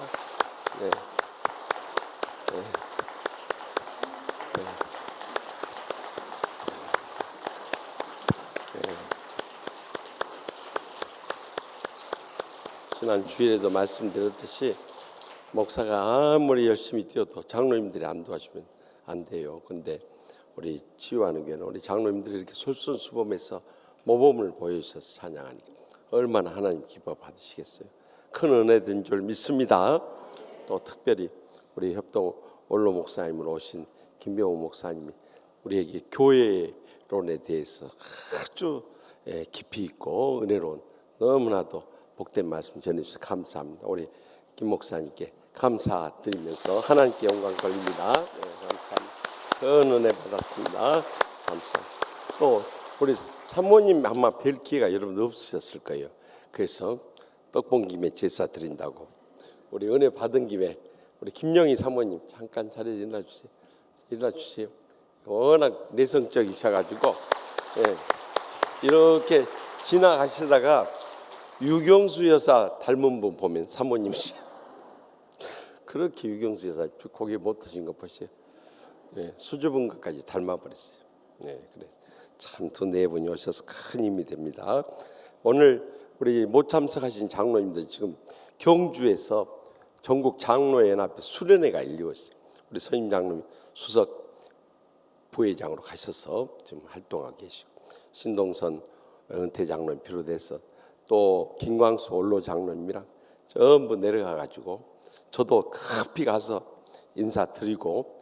네. 네. 네. 지난 주일에도 말씀드렸듯이 목사가 아무리 열심히 뛰어도 장로님들이 안 도와주면 안 돼요. 근데 우리 치유하는 교회는 우리 장로님들이 이렇게 솔선수범해서 모범을 보여주셔서 찬양하니까 얼마나 하나님 기뻐 받으시겠어요. 큰 은혜된 줄 믿습니다. 또 특별히 우리 협동 원로 목사님으로 오신 김병호 목사님이 우리에게 교회론에 대해서 아주 깊이 있고 은혜로운 너무나도 복된 말씀 전해주셔서 감사합니다. 우리 김 목사님께 감사드리면서 하나님께 영광 돌립니다. 네, 감사합니다. 큰 은혜 받았습니다. 감사합니다. 또 우리 사모님 아마 뵐 기회가 여러분 없으셨을 거예요. 그래서 떡본 김에 제사 드린다고 우리 은혜 받은 김에 우리 김영희 사모님 잠깐 자리에 일어나 주세요. 일어나 주세요. 워낙 내성적이셔가지고 이렇게 지나가시다가 유경수 여사 닮은 분 보면 사모님이시. 그렇게 유경수 여사 고개 못 드신 거 보세요. 수줍은 것까지 닮아버렸어요. 그래서 참 두 네 분이 오셔서 큰 힘이 됩니다. 오늘 우리 못 참석하신 장로님들 지금 경주에서 전국 장로연합회 수련회가 열리고 있어요. 우리 선임 장로님 수석 부회장으로 가셔서 지금 활동하고 계시고 신동선 은퇴 장로님 비롯해서 또 김광수 원로 장로님이랑 전부 내려가 가지고 저도 급히 가서 인사드리고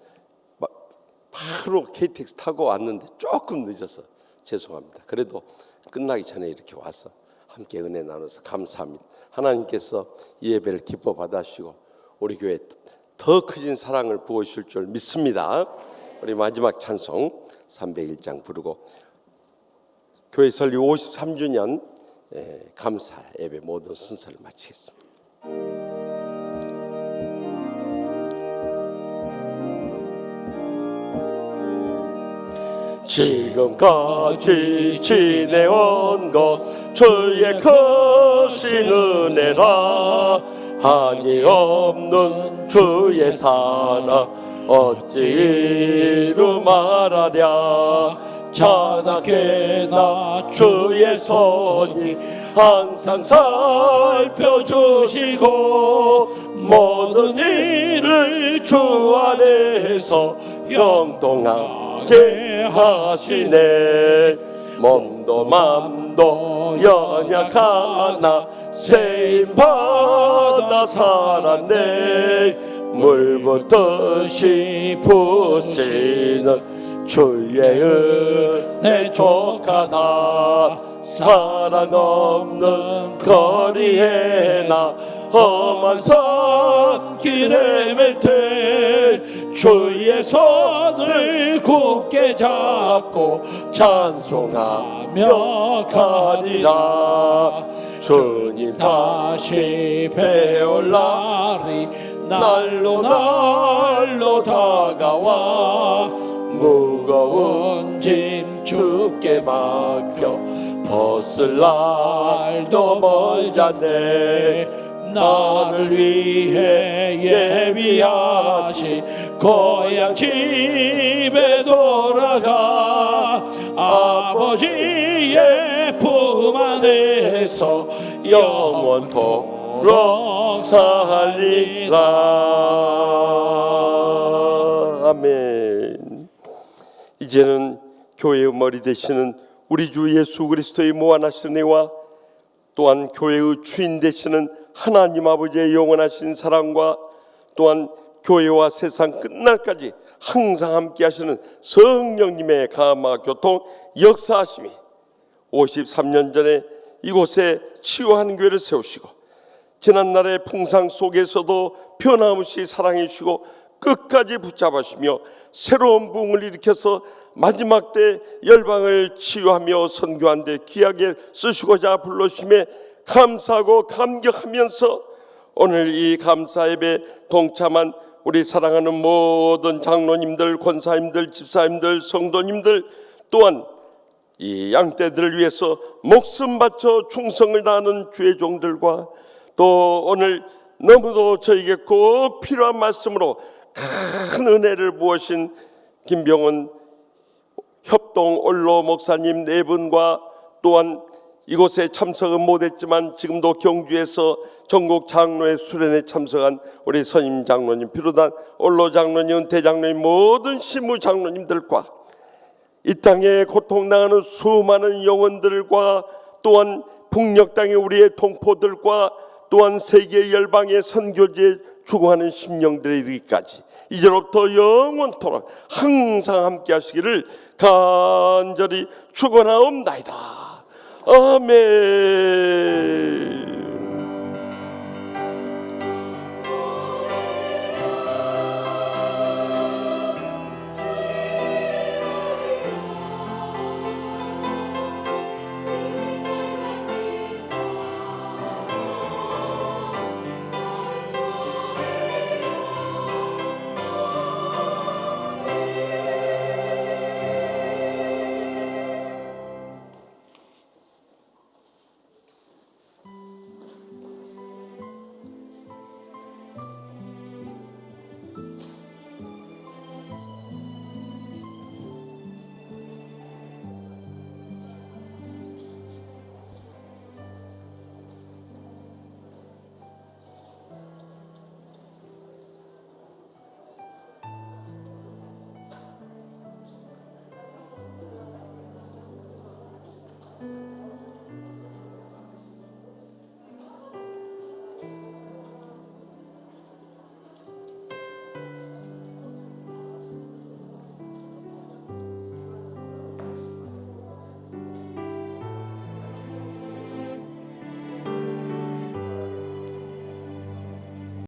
바로 KTX 타고 왔는데 조금 늦어서 죄송합니다. 그래도 끝나기 전에 이렇게 와서 함께 은혜 나눠서 감사합니다. 하나님께서 이 예배를 기뻐 받아주시고 우리 교회에 더 크신 사랑을 부어주실 줄 믿습니다. 우리 마지막 찬송 301장 부르고 교회 설립 53주년 감사 예배 모든 순서를 마치겠습니다. 지금까지 지내온 것 주의 크신 은혜라 한이 없는 주의 사랑 어찌 이루 말하랴 자나깨나 주의 손이 항상 살펴주시고 모든 일을 주 안에서 영통하게 하시네 몸도 맘도 연약하나 세임받아 살았네 물붓듯이 부시는 주의 은혜 족하다 사랑 없는 거리에 나 험한 산길 헤맬 때 주의 손을 굳게 잡고 찬송하며 가리라 주님 다시 배울 날이 날로 날로 다가와 무거운 짐 주께 맡겨 벗을 날도 멀잖네 나를 위해 예비하신 고향 집에 돌아가 아버지의 품 안에서 영원토록 살리라. 아멘. 이제는 교회의 머리 되시는 우리 주 예수 그리스도의 무한하신 은혜와 또한 교회의 주인 되시는 하나님 아버지의 영원하신 사랑과 또한 교회와 세상 끝날까지 항상 함께 하시는 성령님의 감화 교통 역사하심이 53년 전에 이곳에 치유하는 교회를 세우시고 지난날의 풍상 속에서도 변함없이 사랑해 주시고 끝까지 붙잡아주시며 새로운 부흥을 일으켜서 마지막 때 열방을 치유하며 선교한 데 귀하게 쓰시고자 불러주심에 감사하고 감격하면서 오늘 이 감사 예배 동참한 우리 사랑하는 모든 장로님들, 권사님들, 집사님들, 성도님들 또한 이 양떼들을 위해서 목숨 바쳐 충성을 다하는 주의 종들과 또 오늘 너무도 저에게 꼭 필요한 말씀으로 큰 은혜를 부으신 김병원 협동 원로 목사님 네 분과 또한 이곳에 참석은 못했지만 지금도 경주에서 전국 장로회 수련에 참석한 우리 선임 장로님 비롯한 원로 장로님, 은퇴 장로님, 모든 신무 장로님들과 이 땅에 고통당하는 수많은 영혼들과 또한 북녘 땅의 우리의 동포들과 또한 세계 열방의 선교지에 죽어가는 심령들에 이르기까지 이제로부터 영원토록 항상 함께 하시기를 간절히 축원하옵나이다. 아멘.